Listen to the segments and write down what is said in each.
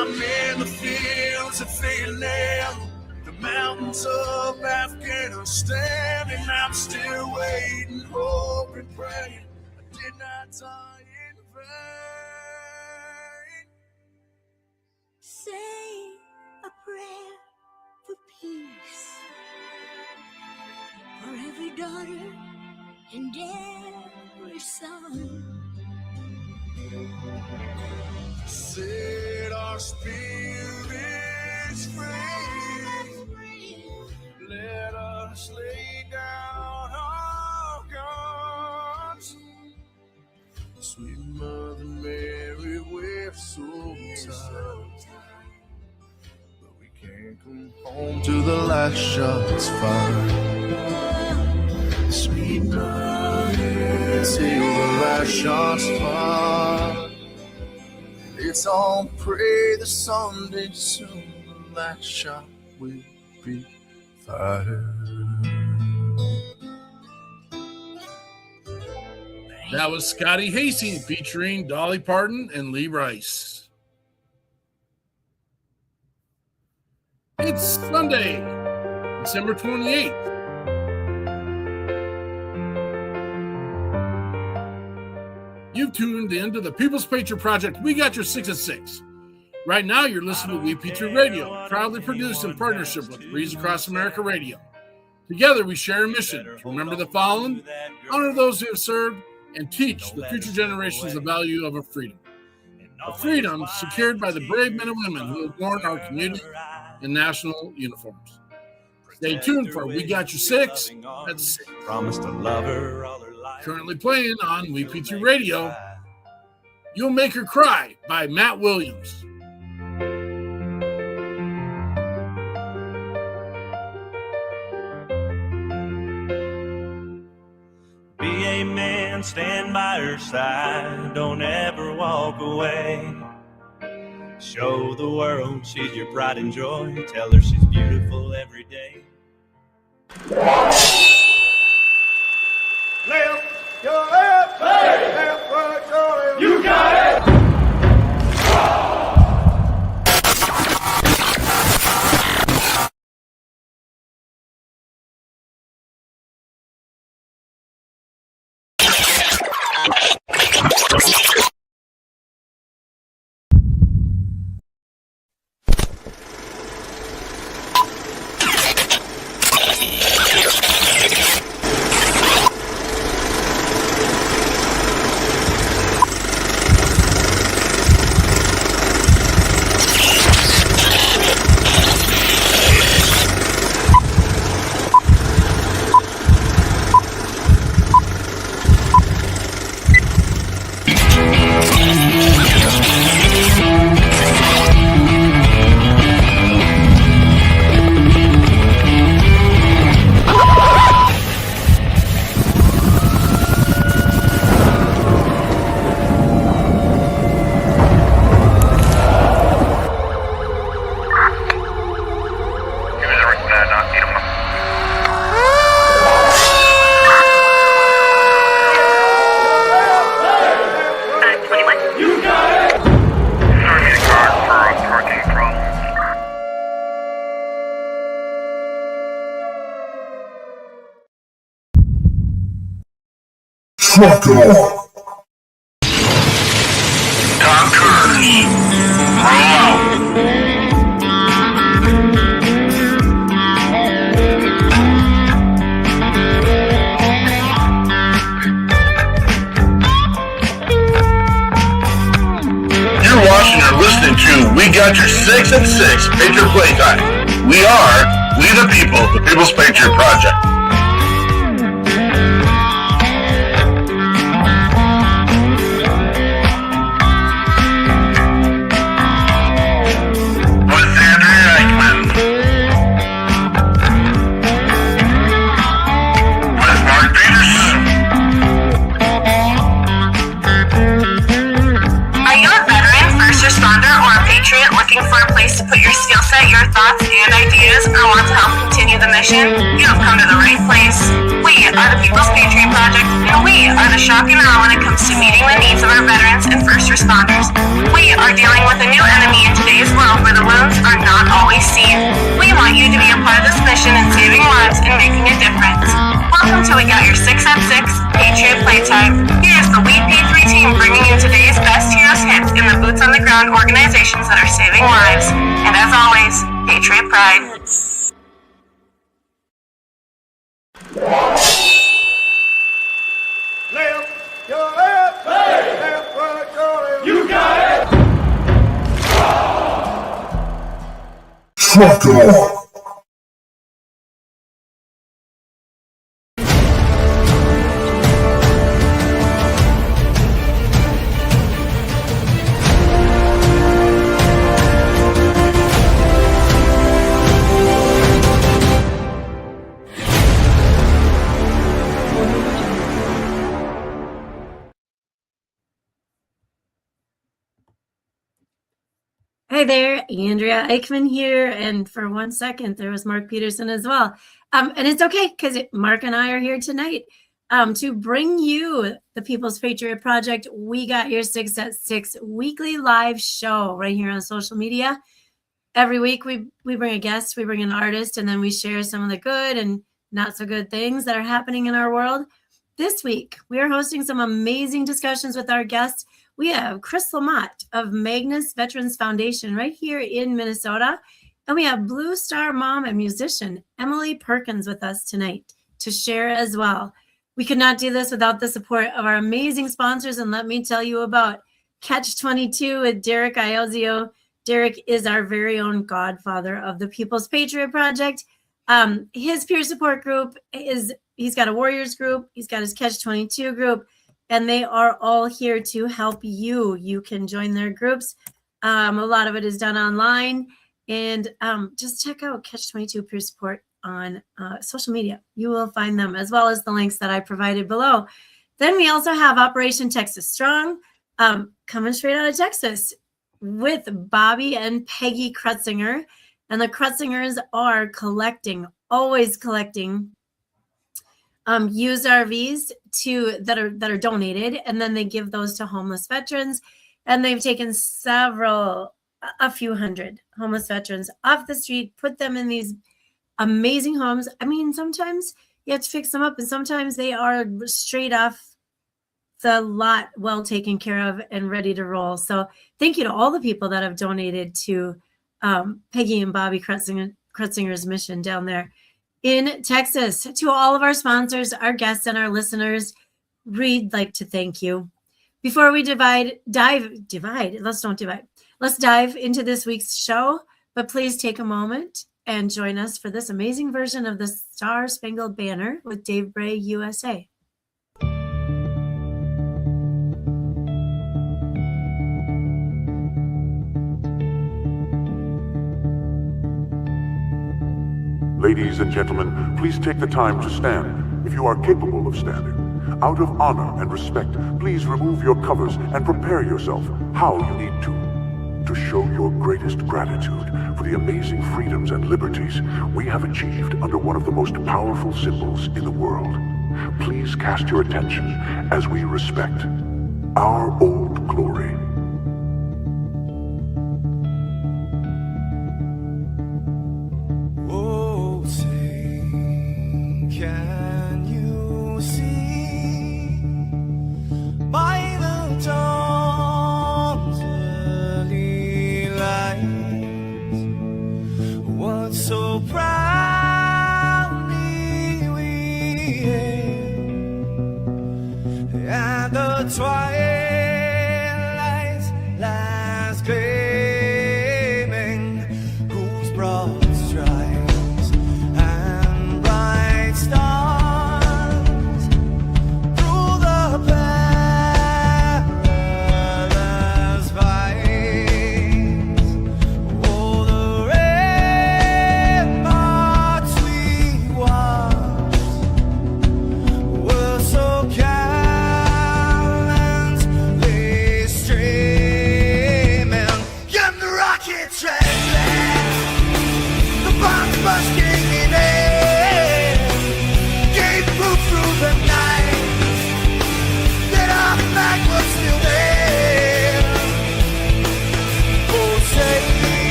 I'm in the fields of Vietnam, the mountains of Afghanistan, and I'm still waiting, hoping, praying I did not die in vain. Say a prayer for peace, for every daughter and every son. Set our spirits free. Let us lay down our guns. Sweet Mother Mary, we're so tired, but we can't come home till the last shot's fired. Sweet Mother, till the last shot's fired. It's on pray the someday soon the last shot will be fired. That was Scotty Hasty featuring Dolly Parton and Lee Rice. It's Sunday, December 28th. You've tuned into the People's Patriot Project. We got your 6 at 6. Right now, you're listening to We Patriot Radio, proudly produced in partnership with Breeze Across America Radio. Together, we share a mission to remember the fallen, honor those who have served, and teach the future generations the value of a freedom. A freedom secured by the brave men and women who have worn our community and national uniforms. Stay tuned for We Got Your 6 at 6. Promised to love her all her life. Currently playing on We Patriot Radio, You'll Make Her Cry by Matt Williams. Be a man, stand by her side, don't ever walk away. Show the world she's your pride and joy, tell her she's beautiful every day. Left, your left, hey. Left, right, your left. You got it! Trucker. Talkers, roll out. You're watching or listening to We Got Your 6 at 6 Patriot Playtime. We the people, the People's Patriot Project. Looking for a place to put your skills set your thoughts and ideas or want to help continue the mission, you have come to the right place. We are the People's Patriot Project, and we are the shock and awe when it comes to meeting the needs of our veterans and first responders. We are dealing with a new enemy in today's world where the wounds are not always seen. We want you to be a part of this mission in saving lives and making a difference. Welcome to We Got Your 6 at 6 Patriot Playtime. Here's the We P3 team bringing you today's best heroes hits in the boots on the ground organizations that are saving lives. And as always, Patriot Pride. Truck it on. Hi there, Andrea Eichmann here, and for 1 second there was Mark Peterson as well. And it's okay because Mark and I are here tonight to bring you the People's Patriot Project. We Got Your 6 at 6 weekly live show right here on social media. Every week we bring a guest, we bring an artist, and then we share some of the good and not so good things that are happening in our world. This week we are hosting some amazing discussions with our guests. We have Chris Lamotte of Magnus Veterans Foundation right here in Minnesota. And we have Blue Star mom and musician Emily Perkins with us tonight to share as well. We could not do this without the support of our amazing sponsors. And let me tell you about Catch 22 with Derek Iozio. Derek is our very own godfather of the People's Patriot Project. His peer support group he's got a Warriors group. He's got his Catch 22 group. And they are all here to help you. You can join their groups. A lot of it is done online. And just check out Catch 22 Peer Support on social media. You will find them as well as the links that I provided below. Then we also have Operation Texas Strong coming straight out of Texas with Bobby and Peggy Krutzinger. And the Krutzingers are always collecting used RVs that are donated, and then they give those to homeless veterans. And they've taken a few hundred homeless veterans off the street, put them in these amazing homes. I mean, sometimes you have to fix them up, and sometimes they are straight off the lot, well taken care of and ready to roll. So thank you to all the people that have donated to Peggy and Bobby Krutzinger's mission down there in Texas. To all of our sponsors, our guests, and our listeners, we'd like to thank you. Before we let's dive into this week's show, but please take a moment and join us for this amazing version of the Star Spangled Banner with Dave Bray, USA. Ladies and gentlemen, please take the time to stand if you are capable of standing. Out of honor and respect, please remove your covers and prepare yourself how you need to show your greatest gratitude for the amazing freedoms and liberties we have achieved under one of the most powerful symbols in the world. Please cast your attention as we respect our old glory. Can you see by the dawn's early light what so proudly we hailed at the twilight's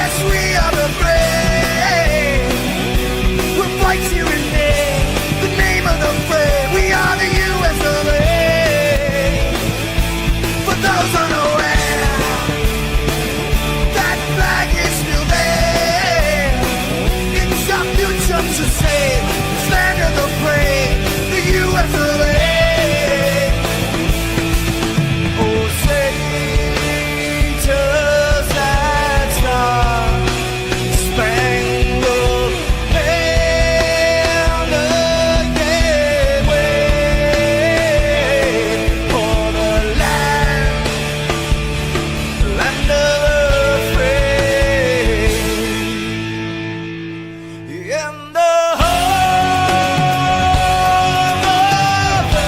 Yes, we are the brave. We'll fight you in name, the name of the brave. We are the U.S. of A. For those unaware, that flag is still there. It's our future to save, this land of the brave, the U.S. of A. Oh, say, just that star-spangled banner, yeah, wave for the land of the free, and the home of the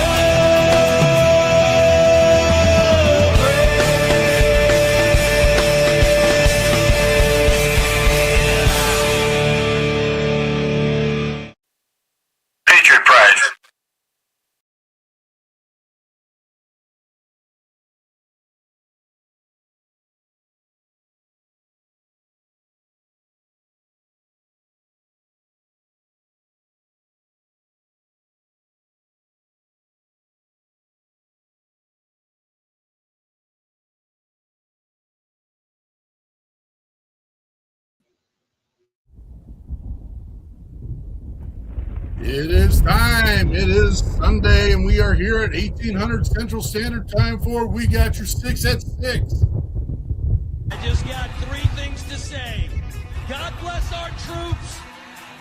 Patriot Pride. It is time. It is Sunday, and we are here at 1800 Central Standard Time for We Got Your 6 at 6. I just got three things to say. God bless our troops.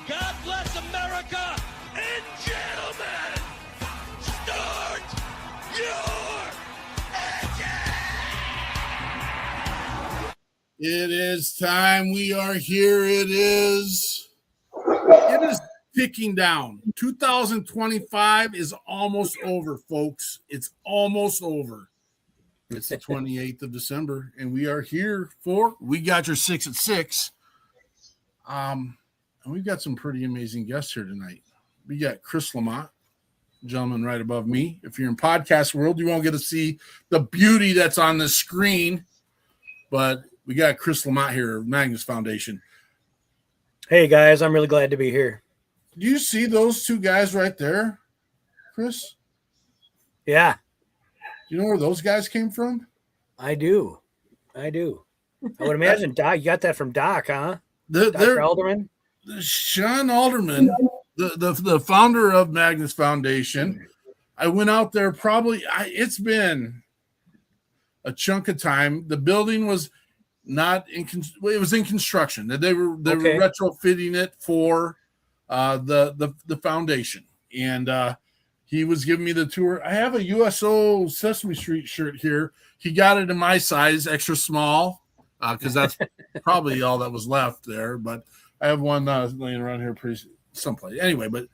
God bless America. And gentlemen, start your engine. It is time. We are here. It is ticking down. 2025 is almost over, folks. It's almost over. It's the 28th of December, and we are here for We Got Your 6 at 6. And we've got some pretty amazing guests here tonight. We got Chris Lamotte, gentleman right above me. If you're in podcast world, you won't get to see the beauty that's on the screen, but we got Chris Lamotte here, Magnus Foundation. Hey guys, I'm really glad to be here. Do you see those two guys right there, Chris? Yeah, Do you know where those guys came from? I do. I would imagine Doc. You got that from Doc, huh? They're Alderman. Sean Alderman, the founder of Magnus Foundation. I went out there it's been a chunk of time. The building was not in it was in construction. They were retrofitting it for the foundation, and he was giving me the tour. I have a USO Sesame Street shirt here. He got it in my size, extra small, because that's probably all that was left there. But I have one laying around here someplace. Anyway, but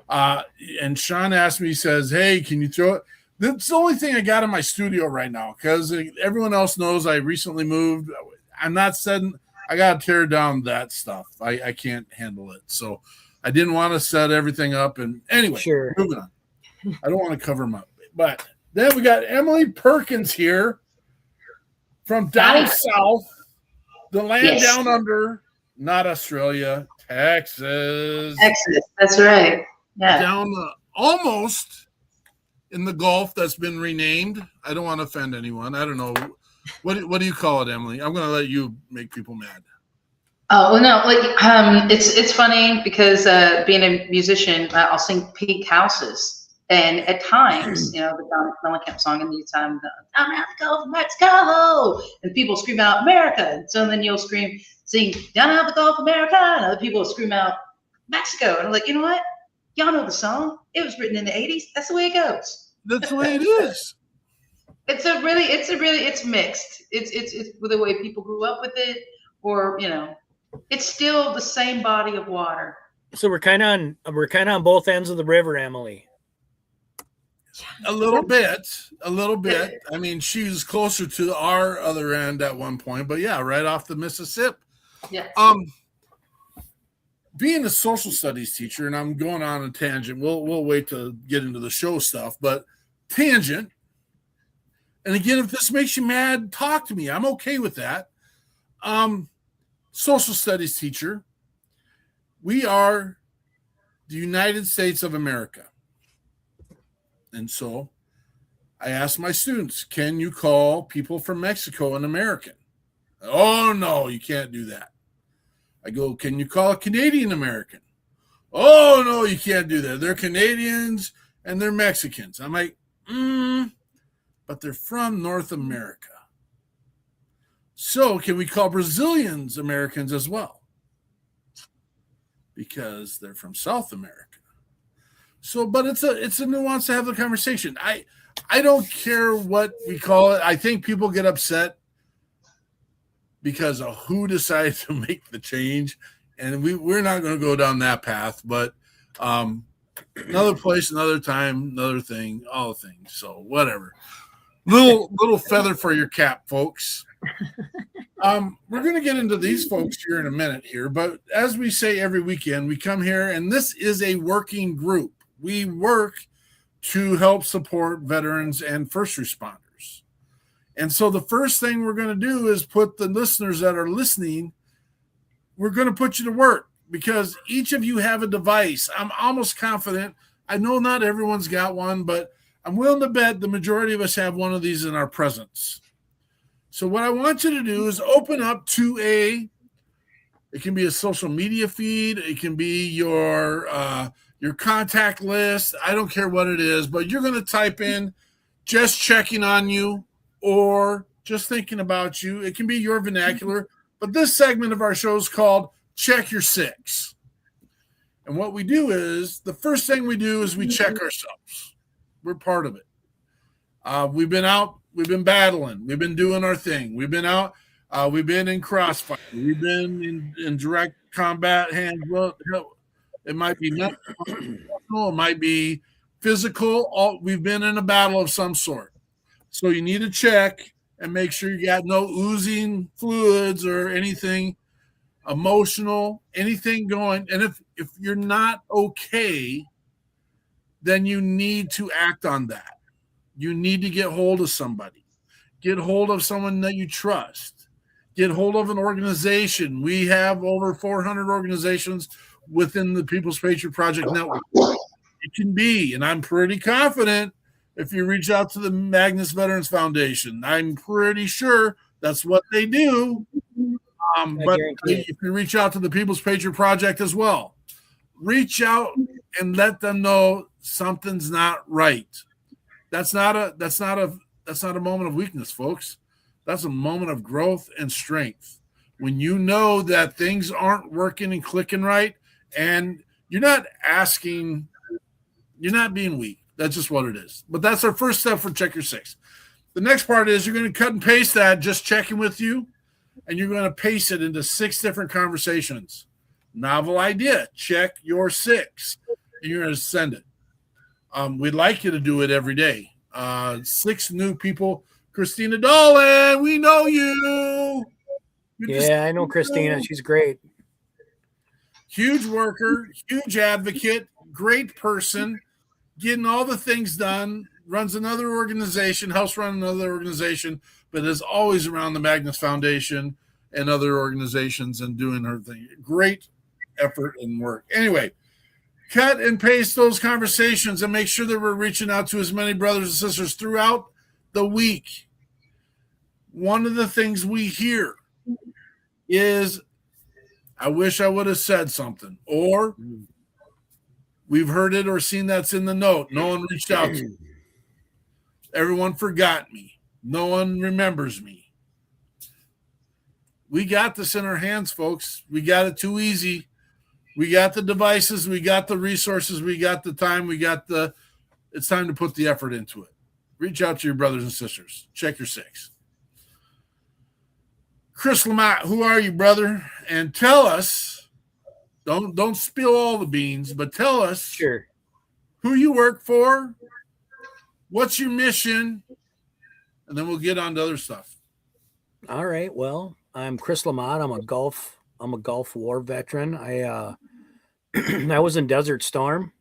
and Sean asked me, he says, "Hey, can you throw it?" That's the only thing I got in my studio right now, because everyone else knows I recently moved. I'm not setting. I got to tear down that stuff. I can't handle it. So I didn't want to set everything up. And anyway, moving on. I don't want to cover them up. But then we got Emily Perkins here from down south, the land down under, not Australia, Texas. Texas, that's right. Yeah. Down almost in the Gulf that's been renamed. I don't want to offend anyone. I don't know. What do you call it, Emily? I'm going to let you make people mad. Oh, well, no, it's funny because being a musician, I'll sing Pink Houses. And at times, the Don Mellencamp song, and the time, I'm out the Gulf of Mexico, and people scream out America. And so then you'll sing down out the Gulf of America, and other people will scream out Mexico. And I'm like, you know what? Y'all know the song. It was written in the 80s. That's the way it goes. That's the way it is. It's mixed. It's the way people grew up with it, or it's still the same body of water. So we're kind of on both ends of the river, Emily. A little bit. I mean, she was closer to our other end at one point, but yeah, right off the Mississippi. Yeah. Being a social studies teacher, and I'm going on a tangent. We'll wait to get into the show stuff, but tangent. And again, if this makes you mad, talk to me. I'm okay with that. social studies teacher. We are the United States of America. And so I asked my students, can you call people from Mexico an American? Oh, no, you can't do that. I go, can you call a Canadian American? Oh, no, you can't do that. They're Canadians and they're Mexicans. I'm like, but they're from North America. So can we call Brazilians Americans as well? Because they're from South America. So, but it's a nuance to have the conversation. I don't care what we call it. I think people get upset because of who decided to make the change, and we're not going to go down that path. But another place, another time, another thing, all the things. So whatever. Little feather for your cap, folks. We're going to get into these folks here in a minute here, but as we say every weekend, we come here, and this is a working group. We work to help support veterans and first responders. And so the first thing we're going to do is put the listeners that are listening, we're going to put you to work because each of you have a device. I'm almost confident. I know not everyone's got one, but I'm willing to bet the majority of us have one of these in our presence. So what I want you to do is open up to it can be a social media feed. It can be your contact list. I don't care what it is, but you're going to type in just checking on you or just thinking about you. It can be your vernacular, but this segment of our show is called Check Your Six. And what we do is the first thing we do is we check ourselves. We're part of it. We've been out. We've been battling. We've been doing our thing. We've been out. We've been in crossfire. We've been in direct combat hands. Well, it might be mental, it might be physical. We've been in a battle of some sort. So you need to check and make sure you got no oozing fluids or anything emotional, anything going. And if you're not okay, then you need to act on that. You need to get hold of somebody. Get hold of someone that you trust. Get hold of an organization. We have over 400 organizations within the People's Patriot Project Network. It can be, and I'm pretty confident if you reach out to the Magnus Veterans Foundation, I'm pretty sure that's what they do. But if you reach out to the People's Patriot Project as well, reach out and let them know something's not right. That's not a moment of weakness, folks. That's a moment of growth and strength. When you know that things aren't working and clicking right, and you're not being weak. That's just what it is. But that's our first step for Check Your Six. The next part is you're going to cut and paste that, just checking with you, and you're going to paste it into 6 different conversations. Novel idea. Check your 6. And you're going to send it. We'd like you to do it every day. 6 new people. Christina Dolan, we know you. I know Christina. She's great. Huge worker, huge advocate, great person, getting all the things done, runs another organization, helps run another organization, but is always around the Magnus Foundation and other organizations and doing her thing. Great effort and work. Anyway, cut and paste those conversations and make sure that we're reaching out to as many brothers and sisters throughout the week. One of the things we hear is, I wish I would have said something, or we've heard it or seen that's in the note. No one reached out to me. Everyone forgot me. No one remembers me. We got this in our hands, folks. We got it too easy. We got the devices. We got the resources. We got the time. It's time to put the effort into it. Reach out to your brothers and sisters. Check your 6. Chris Lamotte, who are you, brother? And tell us, don't spill all the beans, but tell us who you work for, what's your mission, and then we'll get on to other stuff. All right. Well, I'm Chris Lamotte. I'm a Gulf War veteran. I was in Desert Storm,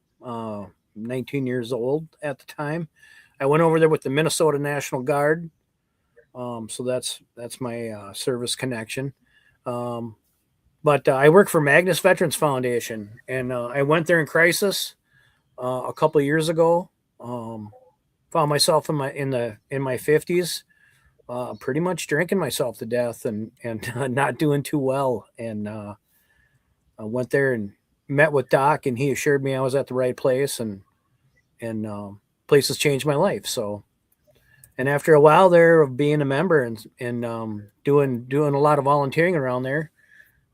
19 years old at the time. I went over there with the Minnesota National Guard. So that's my service connection. But I work for Magnus Veterans Foundation, and I went there in crisis a couple of years ago. Found myself in my 50s, pretty much drinking myself to death and not doing too well. And I went there and met with Doc, and he assured me I was at the right place, and places changed my life. So, and after a while there of being a member and doing a lot of volunteering around there,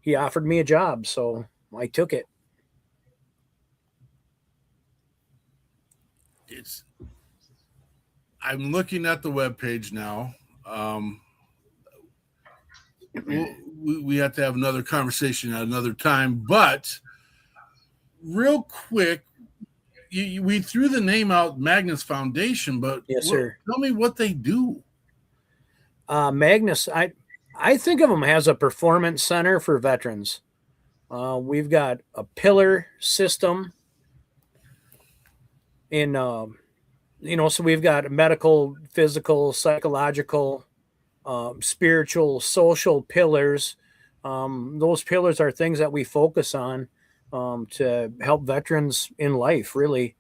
he offered me a job, so I took it. I'm looking at the webpage now. We have to have another conversation at another time, but real quick, we threw the name out, Magnus Foundation, but yes, sir. Tell me what they do. Magnus, I think of them as a performance center for veterans. We've got a pillar system in, so we've got medical, physical, psychological, spiritual, social pillars. Those pillars are things that we focus on to help veterans in life, really.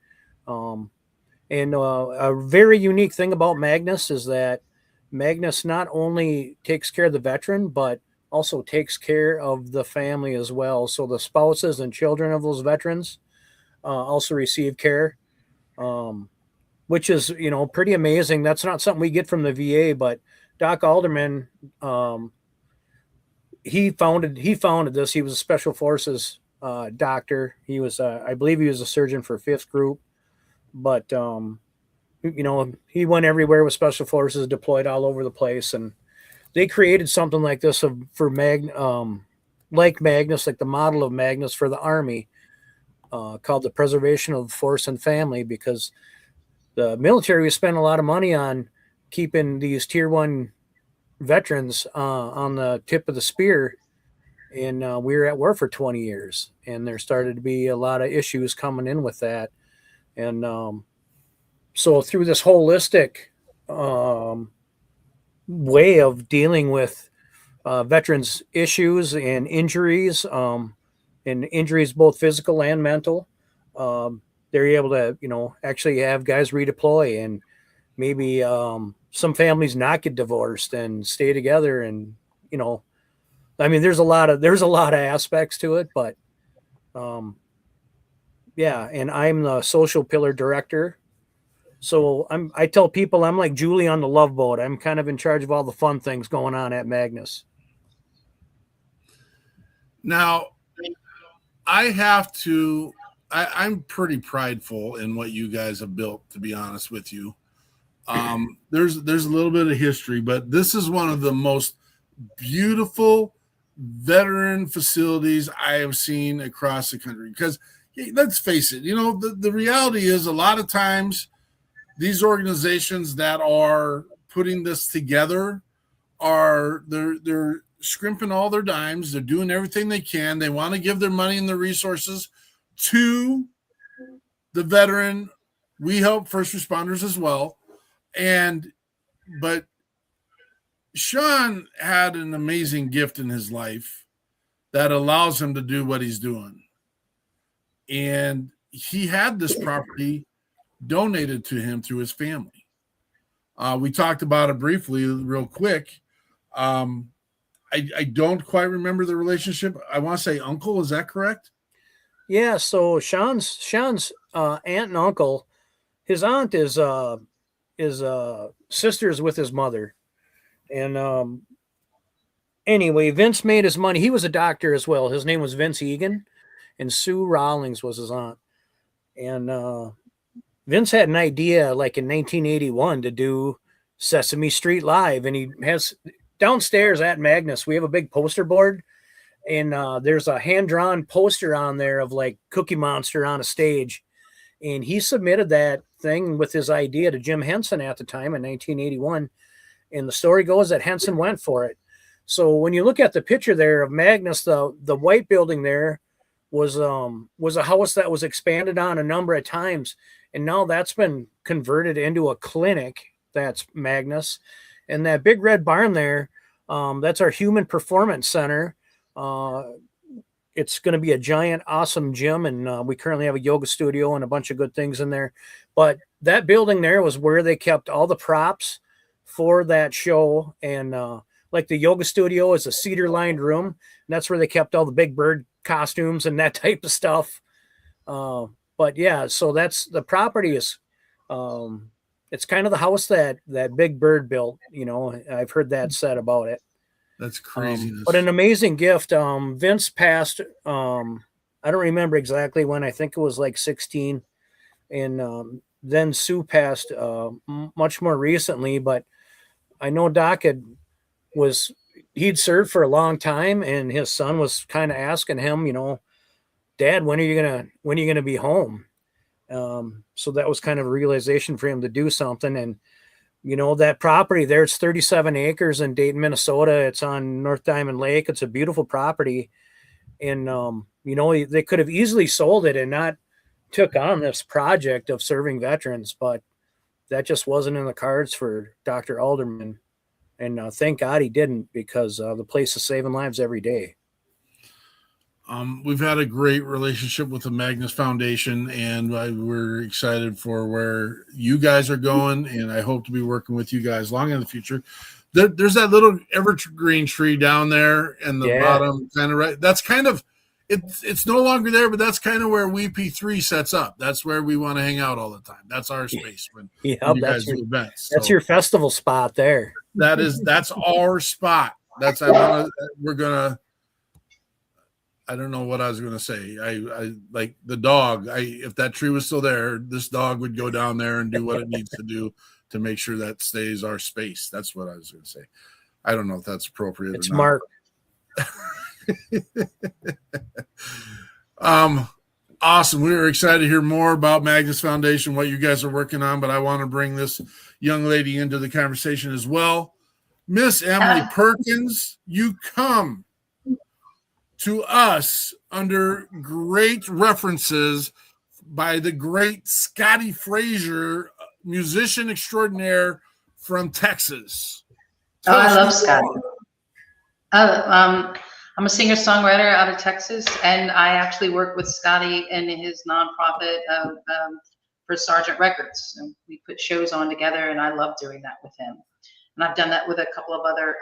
And a very unique thing about Magnus is that Magnus not only takes care of the veteran, but also takes care of the family as well. So the spouses and children of those veterans also receive care, which is, pretty amazing. That's not something we get from the VA, but Doc Alderman, he founded this. He was a Special Forces doctor. He was, I believe he was a surgeon for 5th Group, but he went everywhere with Special Forces, deployed all over the place, and they created something like this for like Magnus, like the model of Magnus for the Army, called the Preservation of Force and Family, because the military was spending a lot of money on keeping these Tier 1 veterans on the tip of the spear, and we were at war for 20 years, and there started to be a lot of issues coming in with that, and so through this holistic way of dealing with veterans' issues and injuries both physical and mental, they're able to, actually have guys redeploy, and maybe some families not get divorced and stay together. And, there's a lot of aspects to it, but yeah. And I'm the social pillar director. So I tell people I'm like Julie on the Love Boat. I'm kind of in charge of all the fun things going on at Magnus. Now, I'm pretty prideful in what you guys have built, to be honest with you. There's a little bit of history, but this is one of the most beautiful veteran facilities I have seen across the country. Because let's face it, the reality is a lot of times these organizations that are putting this together they're scrimping all their dimes. They're doing everything they can. They want to give their money and their resources to the veteran. We help first responders as well. But Sean had an amazing gift in his life that allows him to do what he's doing. And he had this property donated to him through his family. We talked about it briefly, real quick. I don't quite remember the relationship. I want to say uncle. Is that correct? Yeah. So Sean's aunt and uncle, his aunt is sisters with his mother. And anyway, Vince made his money. He was a doctor as well. His name was Vince Egan, and Sue Rawlings was his aunt. And Vince had an idea like in 1981 to do Sesame Street Live. And he has downstairs at Magnus, we have a big poster board, and there's a hand-drawn poster on there of like Cookie Monster on a stage. And he submitted that thing with his idea to Jim Henson at the time in 1981. And the story goes that Henson went for it. So when you look at the picture there of Magnus, the white building there was a house that was expanded on a number of times. And now that's been converted into a clinic. That's Magnus. And that big red barn there, that's our Human Performance Center. it's going to be a giant, awesome gym. And we currently have a yoga studio and a bunch of good things in there. But that building there was where they kept all the props for that show. And like the yoga studio is a cedar lined room. And that's where they kept all the Big Bird costumes and that type of stuff. But yeah, so that's the property is, it's kind of the house that Big Bird built. You know, I've heard that said about it. That's craziness. But an amazing gift. Vince passed. I don't remember exactly when. I think it was like 16, and then Sue passed much more recently. But I know Doc he'd served for a long time, and his son was kind of asking him, you know, Dad, when are you gonna be home? So that was kind of a realization for him to do something. And you know, that property there, it's 37 acres in Dayton, Minnesota. It's on North Diamond Lake. It's a beautiful property. And, you know, they could have easily sold it and not took on this project of serving veterans, but that just wasn't in the cards for Dr. Alderman. And thank God he didn't, because the place is saving lives every day. We've had a great relationship with the Magnus Foundation, and we're excited for where you guys are going, and I hope to be working with you guys long in the future. There's that little evergreen tree down there in the bottom, kind of right. That's kind of it's no longer there, but that's kind of where WP3 sets up. That's where we want to hang out all the time. That's our space when you guys do events. That's your festival spot there. That's our spot. I don't know what I was going to say. I like the dog. If that tree was still there, this dog would go down there and do what it needs to do to make sure that stays our space. That's what I was going to say. I don't know if that's appropriate. It's or not. Mark. Awesome. We are excited to hear more about Magnus Foundation, what you guys are working on, but I want to bring this young lady into the conversation as well. Miss Emily Perkins, you come to us under great references by the great Scotty Frazier, musician extraordinaire from Texas. I love Scotty. I'm a singer-songwriter out of Texas, and I actually work with Scotty and his nonprofit for Sargent Records. And we put shows on together, and I love doing that with him. And I've done that with a couple of other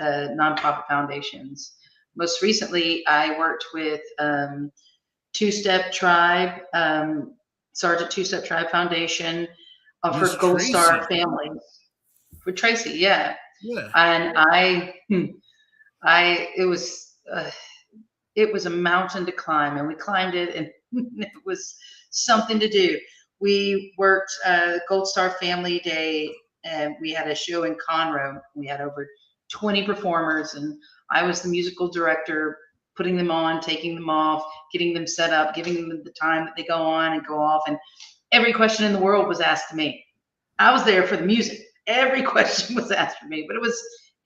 nonprofit foundations. Most recently, I worked with Two-Step Tribe, Sargent Two-Step Tribe Foundation for Gold Star families. For Tracy, yeah. And it was a mountain to climb, and we climbed it, and it was something to do. We worked Gold Star Family Day, and we had a show in Conroe. We had over 20 performers, and I was the musical director, putting them on, taking them off, getting them set up, giving them the time that they go on and go off. And every question in the world was asked to me. I was there for the music. Every question was asked for me, but it was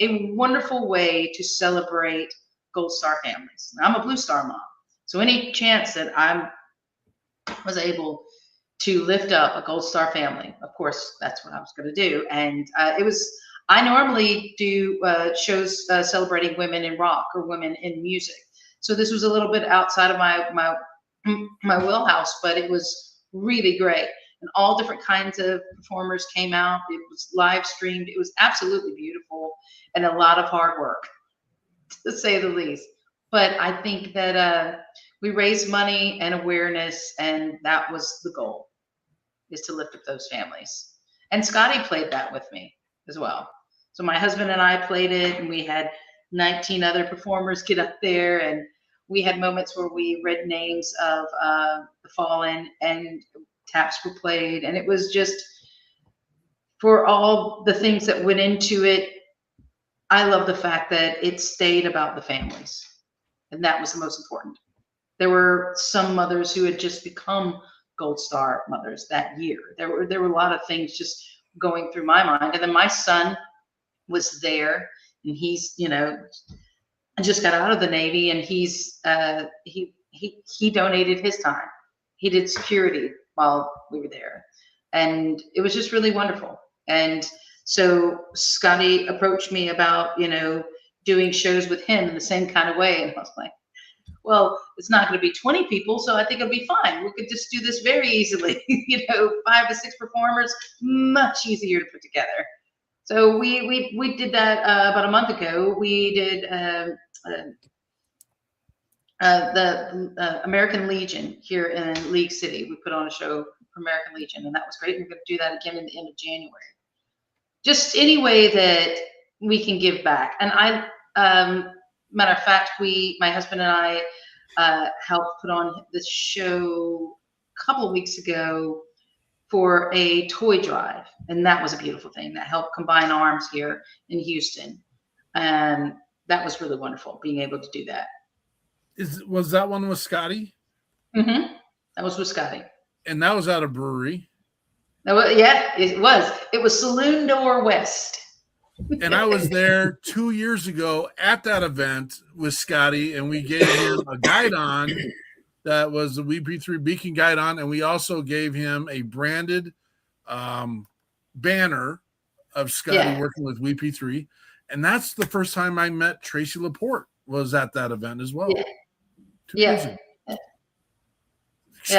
a wonderful way to celebrate Gold Star families. Now, I'm a Blue Star mom, so any chance that I was able to lift up a Gold Star family, of course, that's what I was going to do. And I normally do shows celebrating women in rock or women in music. So this was a little bit outside of my wheelhouse, but it was really great. And all different kinds of performers came out. It was live streamed. It was absolutely beautiful and a lot of hard work, to say the least. But I think that we raised money and awareness, and that was the goal, is to lift up those families. And Scotty played that with me as well. So my husband and I played it, and we had 19 other performers get up there, and we had moments where we read names of the fallen, and taps were played, and it was just, for all the things that went into it, I love the fact that it stayed about the families, and that was the most important. There were some mothers who had just become Gold Star mothers that year. There were a lot of things just going through my mind, and then my son was there, and he's, just got out of the Navy, and he donated his time. He did security while we were there, and it was just really wonderful. And so Scotty approached me about, doing shows with him in the same kind of way, and I was like, well, it's not going to be 20 people, so I think it'll be fine. We could just do this very easily. 5 to 6 performers, much easier to put together. So we did that about a month ago. We did the American Legion here in League City. We put on a show for American Legion, and that was great. We're going to do that again in the end of January. Just any way that we can give back. And matter of fact, my husband and I helped put on this show a couple of weeks ago for a toy drive, and that was a beautiful thing. That helped combine arms here in Houston, and that was really wonderful being able to do that. Was that one with Scotty? Mm-hmm. That was with Scotty, and that was at a brewery. Yeah, it was. It was Saloon Door West. And I was there 2 years ago at that event with Scotty, and we gave him a guide-on that was the WP3 Beacon guide-on, and we also gave him a branded banner of Scotty working with WP3. And that's the first time I met Tracy Laporte, was at that event as well. Yeah.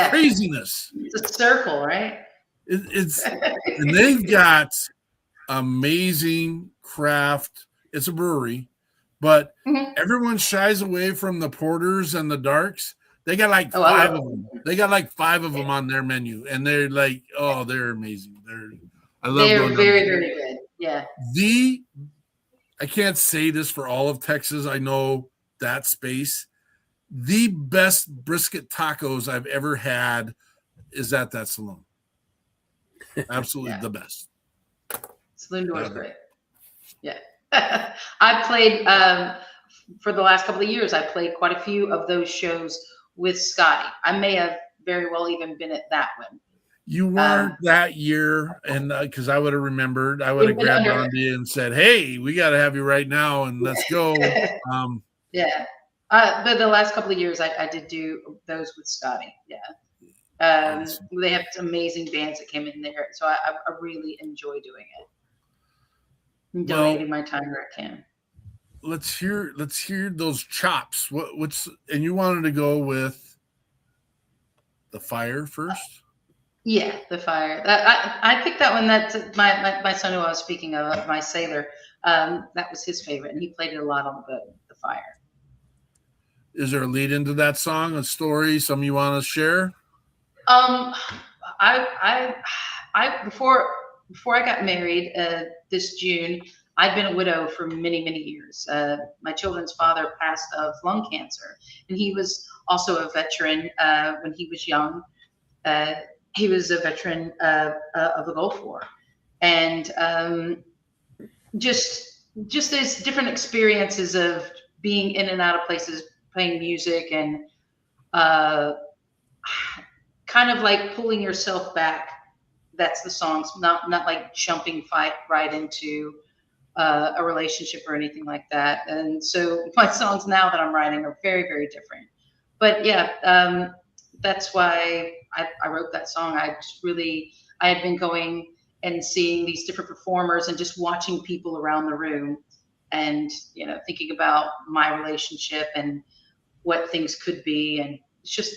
Craziness. It's a circle, right? And they've got amazing craft. It's a brewery, but everyone shies away from the porters and the darks. They got like 5 of them. They got like 5 of them on their menu, and they're like, they're amazing. They're very, very good. Yeah. I can't say this for all of Texas. I know that space. The best brisket tacos I've ever had is at that saloon. Absolutely the best. Saloon Door is great. Yeah. I played for the last couple of years. I played quite a few of those shows with Scotty. I may have very well even been at that one. You weren't that year, and because I would have remembered, I would have grabbed onto you and said, "Hey, we got to have you right now, and let's go." But the last couple of years, I did do those with Scotty. Yeah. They have amazing bands that came in there, so I really enjoy doing it. I'm donating my time where I can. Let's hear those chops. And you wanted to go with the Fire first? Yeah, the Fire. I picked that one. That's my son who I was speaking of, my sailor. That was his favorite, and he played it a lot on the Fire. Is there a lead into that song, a story, something you want to share? Before I got married this June, I'd been a widow for many, many years. My children's father passed of lung cancer, and he was also a veteran when he was young. He was a veteran of the Gulf War, and just these different experiences of being in and out of places, playing music, and kind of like pulling yourself back. That's the songs, not like jumping right into a relationship or anything like that. And so my songs now that I'm writing are very, very different. But yeah, that's why I wrote that song. I had been going and seeing these different performers and just watching people around the room, and thinking about my relationship and what things could be. And it's just,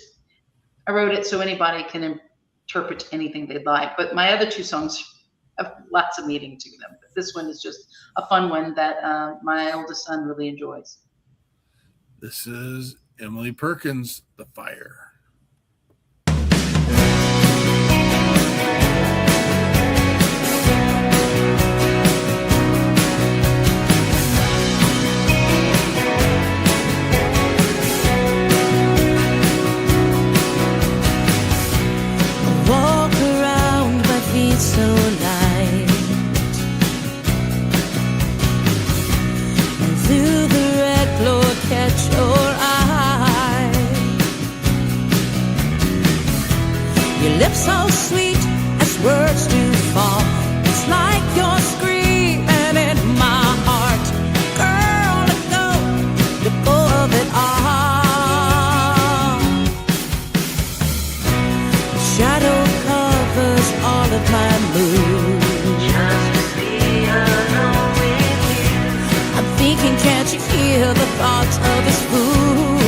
I wrote it so anybody can interpret anything they'd like. But my other 2 songs have lots of meaning to them. But this one is just a fun one that my oldest son really enjoys. This is Emily Perkins, The Fire. Walk around my feet so light, and through the red glow catch your eye. Your lips so sweet as words do fall. It's like you're screaming in my heart. Girl, let go of it all. Shadow covers all of my mood. Just to be alone with you. I'm thinking, can't you hear the thoughts of this fool?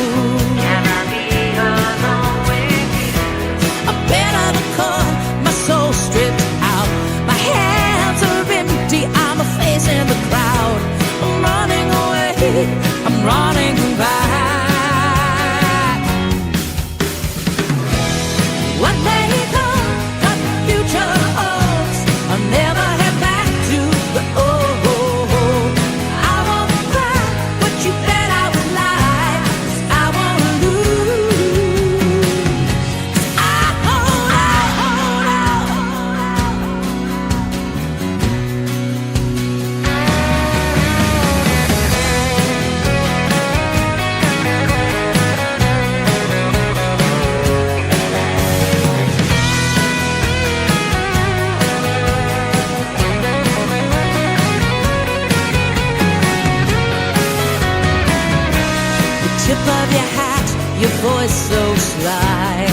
your voice so sly.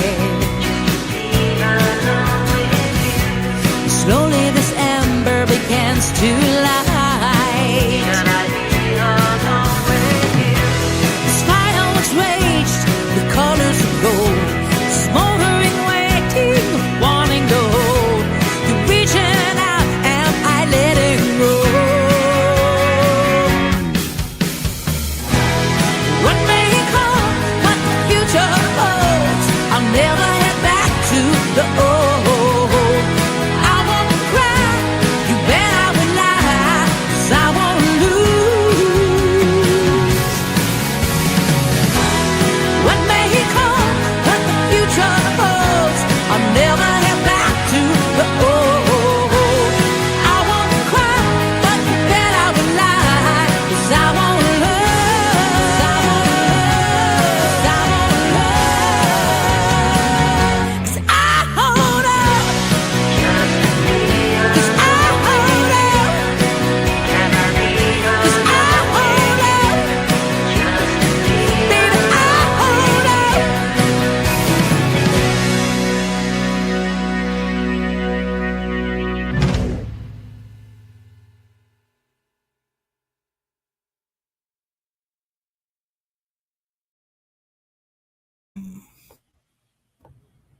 Slowly this ember begins to light. The smile was raged, the colors of gold, smoldering, waiting, wanting to hold. You're reaching out and I letting go. What may come, what the future holds, I'll never head back to the old.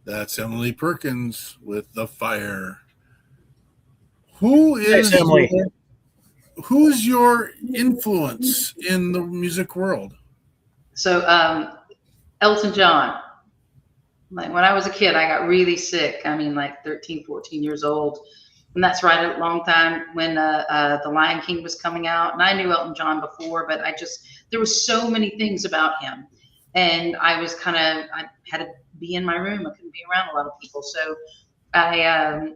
That's Emily Perkins with The Fire. Who is Thanks, Emily. Who's your influence in the music world? So Elton John. Like when I was a kid, I got really sick. I mean, like 13, 14 years old. And that's right a long time when The Lion King was coming out. And I knew Elton John before, but there was so many things about him. And I had to be in my room. I couldn't be around a lot of people. So I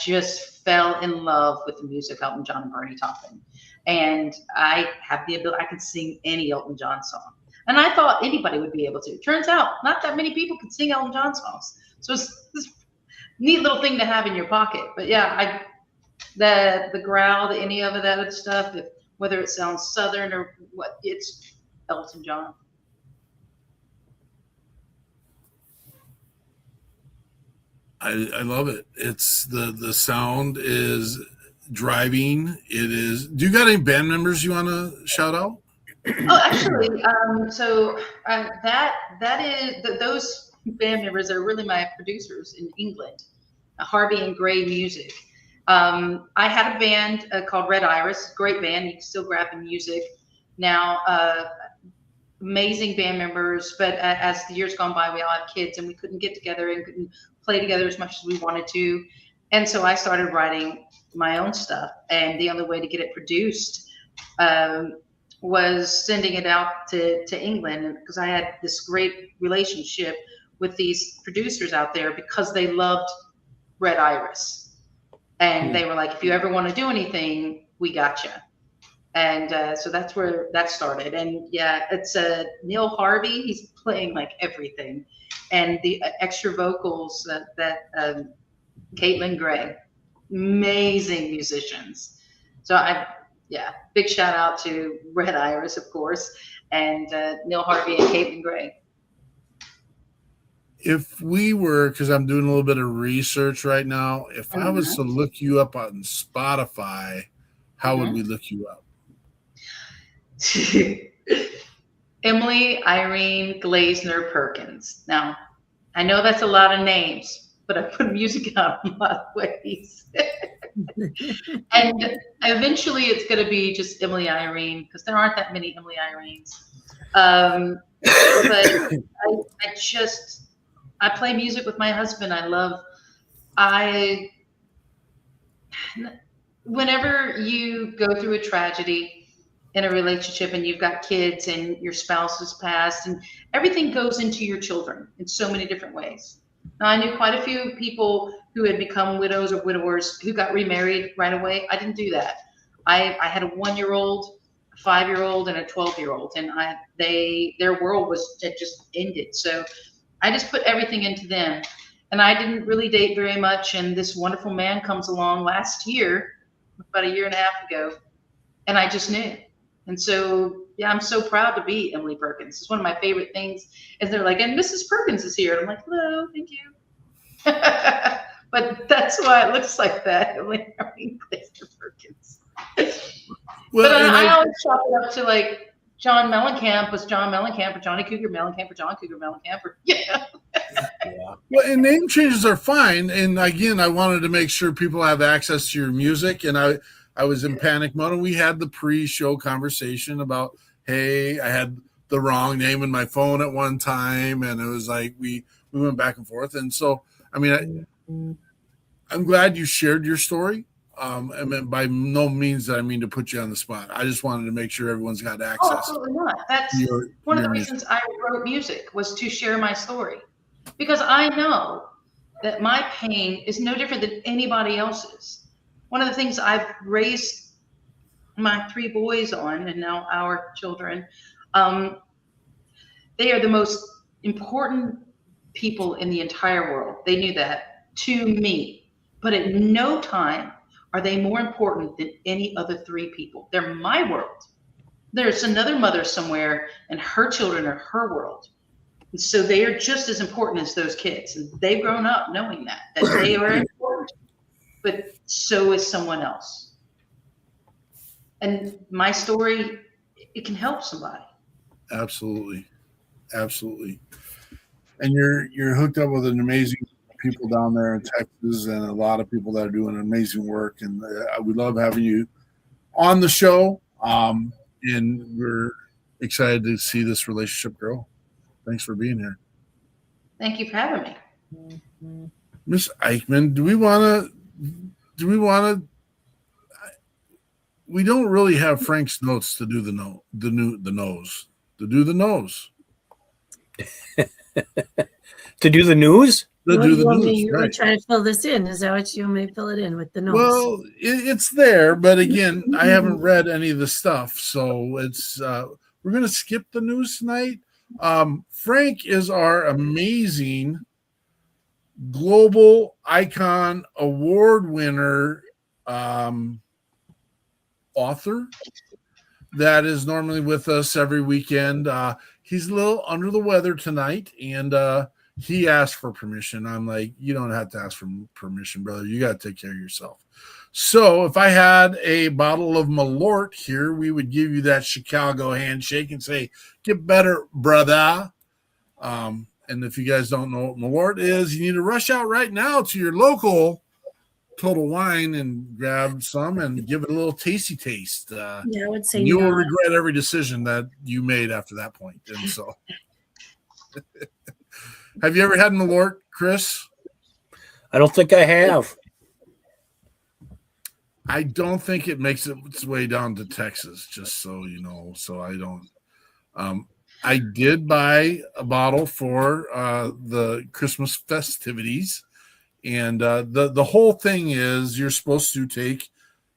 just fell in love with the music, Elton John and Bernie Taupin. And I have the ability, I can sing any Elton John song. And I thought anybody would be able to. Turns out not that many people can sing Elton John songs. So it's this neat little thing to have in your pocket. But yeah, the growl, any of that other stuff, whether it sounds Southern or what, it's Elton John. I love it. It's the sound is driving. It is. Do you got any band members you want to shout out? Oh, actually, those band members are really my producers in England, Harvey and Gray Music. I had a band called Red Iris, great band. You can still grab the music now. Amazing band members, but as the years gone by, we all have kids and we couldn't get together and couldn't play together as much as we wanted to. And so I started writing my own stuff, and the only way to get it produced was sending it out to England, because I had this great relationship with these producers out there because they loved Red Iris. And they were like, if you ever want to do anything, we got you. And so that's where that started. And yeah, it's Neil Harvey. He's playing like everything. And the extra vocals that Caitlin Gray, amazing musicians. So big shout out to Red Iris, of course, and Neil Harvey and Caitlin Gray. If we were, because I'm doing a little bit of research right now, if I was to look you up on Spotify, how would we look you up? Emily Irene Glazner Perkins. Now, I know that's a lot of names, but I put music out in a lot of ways. And eventually it's going to be just Emily Irene, because there aren't that many Emily Irenes. But I play music with my husband. Whenever you go through a tragedy in a relationship and you've got kids and your spouse has passed, and everything goes into your children in so many different ways. Now, I knew quite a few people who had become widows or widowers who got remarried right away. I didn't do that. I had a 1-year-old, a 5-year-old, and a 12-year-old, and their world had just ended. So I just put everything into them. And I didn't really date very much. And this wonderful man comes along last year, about a year and a half ago, and I just knew. And so Yeah, I'm so proud to be Emily Perkins. It's one of my favorite things. And they're like, and Mrs. Perkins is here. And I'm like, hello, thank you. But that's why it looks like that. Emily Perkins. Well, But and I always chalk it up to like John Mellencamp was John Mellencamp or Johnny Cougar Mellencamp or John Cougar Mellencamp or yeah. Well, and name changes are fine. And again, I wanted to make sure people have access to your music. And I was in panic mode, and we had the pre-show conversation about, hey, I had the wrong name in my phone at one time, and it was like we went back and forth. And so, I mean, I'm glad you shared your story. I mean, by no means that I mean to put you on the spot. I just wanted to make sure everyone's got access. Oh, absolutely not. That's one of the reasons I wrote music, was to share my story. Because I know that my pain is no different than anybody else's. One of the things I've raised my 3 boys on, and now our children, they are the most important people in the entire world. They knew that, to me. But at no time are they more important than any other 3 people. They're my world. There's another mother somewhere, and her children are her world. And so they are just as important as those kids. And they've grown up knowing that they are important, but so is someone else. And my story, it can help somebody. Absolutely. Absolutely. And you're hooked up with an amazing people down there in Texas, and a lot of people that are doing amazing work. And we love having you on the show. And we're excited to see this relationship grow. Thanks for being here. Thank you for having me. Miss Eichmann, do we want to, we don't really have Frank's notes to do the nose. To do the news. You were trying to fill this in. Is that what you may fill it in with the notes? Well, it's there, but again, I haven't read any of the stuff, so it's we're gonna skip the news tonight. Frank is our amazing global icon award winner author that is normally with us every weekend. He's a little under the weather tonight, and he asked for permission. I'm like, you don't have to ask for permission, brother. You got to take care of yourself. So if I had a bottle of Malort here, we would give you that Chicago handshake and say, get better, brother. And if you guys don't know what Malort is, you need to rush out right now to your local Total Wine and grab some and give it a little tasty taste. I would say you will regret every decision that you made after that point. And so, have you ever had Malort, Chris? I don't think I have. I don't think it makes its way down to Texas, just so you know. So I don't. I did buy a bottle for the Christmas festivities, and the whole thing is you're supposed to take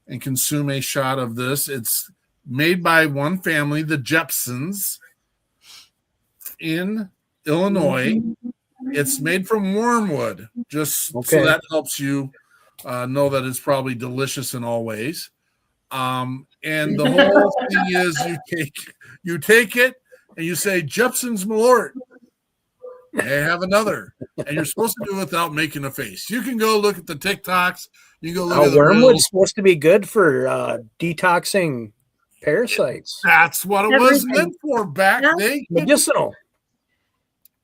and consume a shot of this. It's made by one family, the Jepsons, in Illinois. It's made from wormwood, just so that helps you know that it's probably delicious in all ways. And the whole thing is you take it and you say, Jepson's Malort. Hey, have another. And you're supposed to do it without making a face. You can go look at the TikToks. You can go look at the wormwood's supposed to be good for detoxing parasites. That's what it was meant for back then. Medicinal.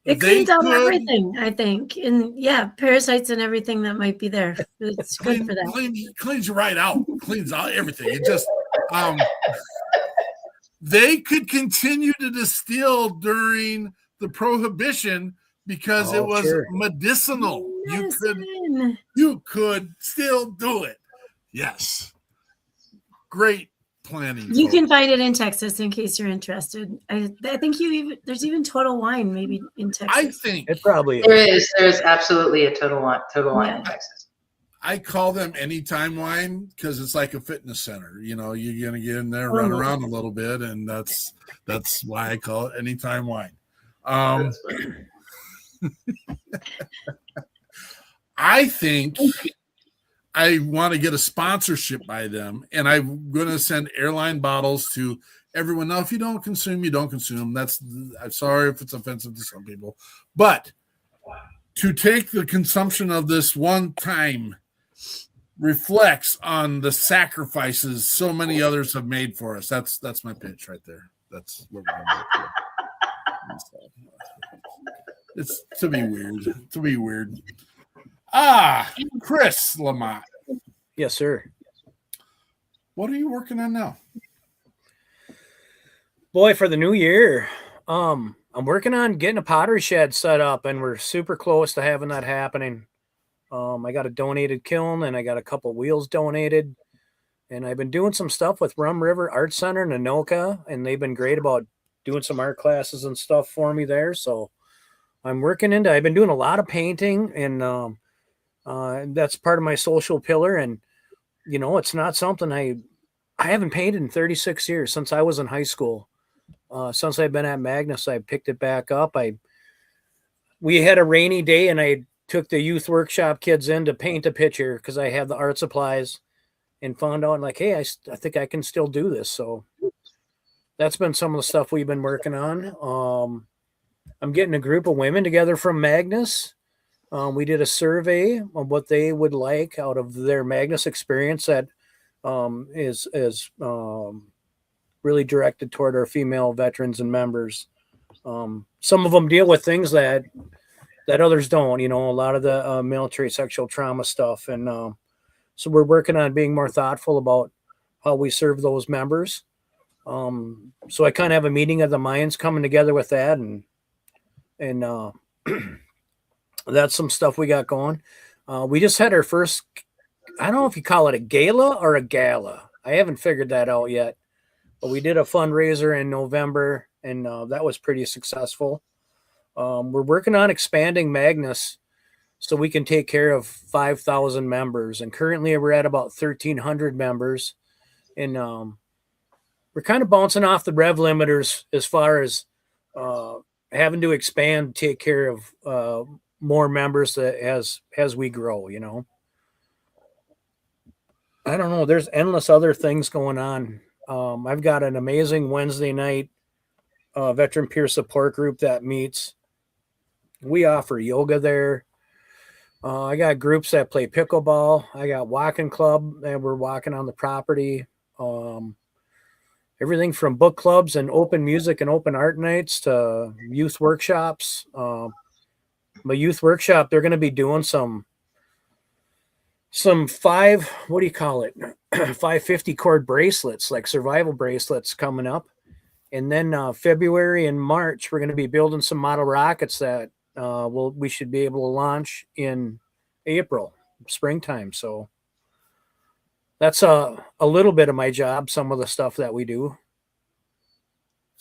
It cleans out everything, I think. And parasites and everything that might be there. It's good for that. Cleans you right out. Cleans out everything. It just they could continue to distill during the Prohibition because it was medicinal. You could still do it. Yes. Great planning. You can find it in Texas in case you're interested. I think there's even Total Wine maybe in Texas. I think it probably is. There's absolutely a Total Wine in Texas. I call them Anytime Wine because it's like a fitness center. You know, you're gonna get in there, run around a little bit, and that's why I call it Anytime Wine. I think I want to get a sponsorship by them, and I'm going to send airline bottles to everyone. Now, if you don't consume, you don't consume. I'm sorry if it's offensive to some people, but to take the consumption of this one time reflects on the sacrifices so many others have made for us. That's my pitch right there. That's what we're going to do. It's to be weird. Chris Lamotte. Yes, sir. What are you working on now? Boy, for the new year, I'm working on getting a pottery shed set up, and we're super close to having that happening. I got a donated kiln, and I got a couple wheels donated, and I've been doing some stuff with Rum River Art Center in Anoka, and they've been great about doing some art classes and stuff for me there. So I've been doing a lot of painting, and that's part of my social pillar. And, you know, it's not something I haven't painted in 36 years since I was in high school. Since I've been at Magnus, I picked it back up. We had a rainy day, and I took the youth workshop kids in to paint a picture because I had the art supplies, and found out like, hey, I think I can still do this. So that's been some of the stuff we've been working on. I'm getting a group of women together from Magnus. We did a survey on what they would like out of their Magnus experience that is really directed toward our female veterans and members. Some of them deal with things that others don't, you know, a lot of the military sexual trauma stuff. And so we're working on being more thoughtful about how we serve those members. So I kind of have a meeting of the minds coming together with that. And that's some stuff we got going. We just had our first, I don't know if you call it a gala or a gala. I haven't figured that out yet. But we did a fundraiser in November, and that was pretty successful. We're working on expanding Magnus so we can take care of 5,000 members. And currently we're at about 1,300 members. And we're kind of bouncing off the rev limiters as far as having to expand, take care of more members as we grow, you know. I don't know. There's endless other things going on. I've got an amazing Wednesday night veteran peer support group that meets. We offer yoga there. I got groups that play pickleball. I got walking club, and we're walking on the property. Everything from book clubs and open music and open art nights to youth workshops. My youth workshop, they're going to be doing some 550 cord bracelets, like survival bracelets coming up. And then February and March, we're going to be building some model rockets that we should be able to launch in April, springtime. So that's a little bit of my job, some of the stuff that we do.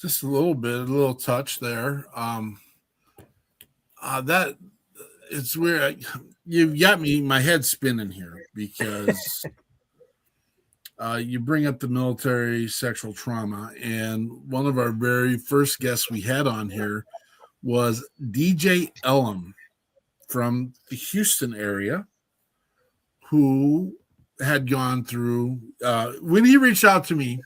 Just a little touch there. That it's weird. You've got my head spinning here because you bring up the military sexual trauma, and one of our very first guests we had on here was DJ Elam from the Houston area, who had gone through, when he reached out to me,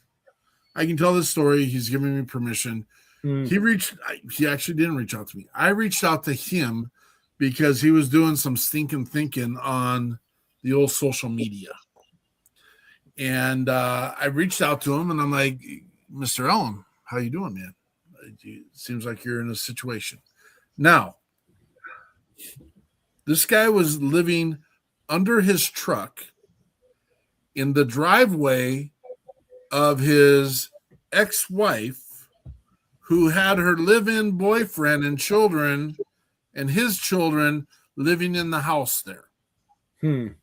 I can tell this story. He's giving me permission. He actually didn't reach out to me. I reached out to him because he was doing some stinking thinking on the old social media. And I reached out to him, and I'm like, Mr. Elam, how you doing, man? It seems like you're in a situation. Now, this guy was living under his truck in the driveway of his ex-wife, who had her live-in boyfriend and children, and his children living in the house there. And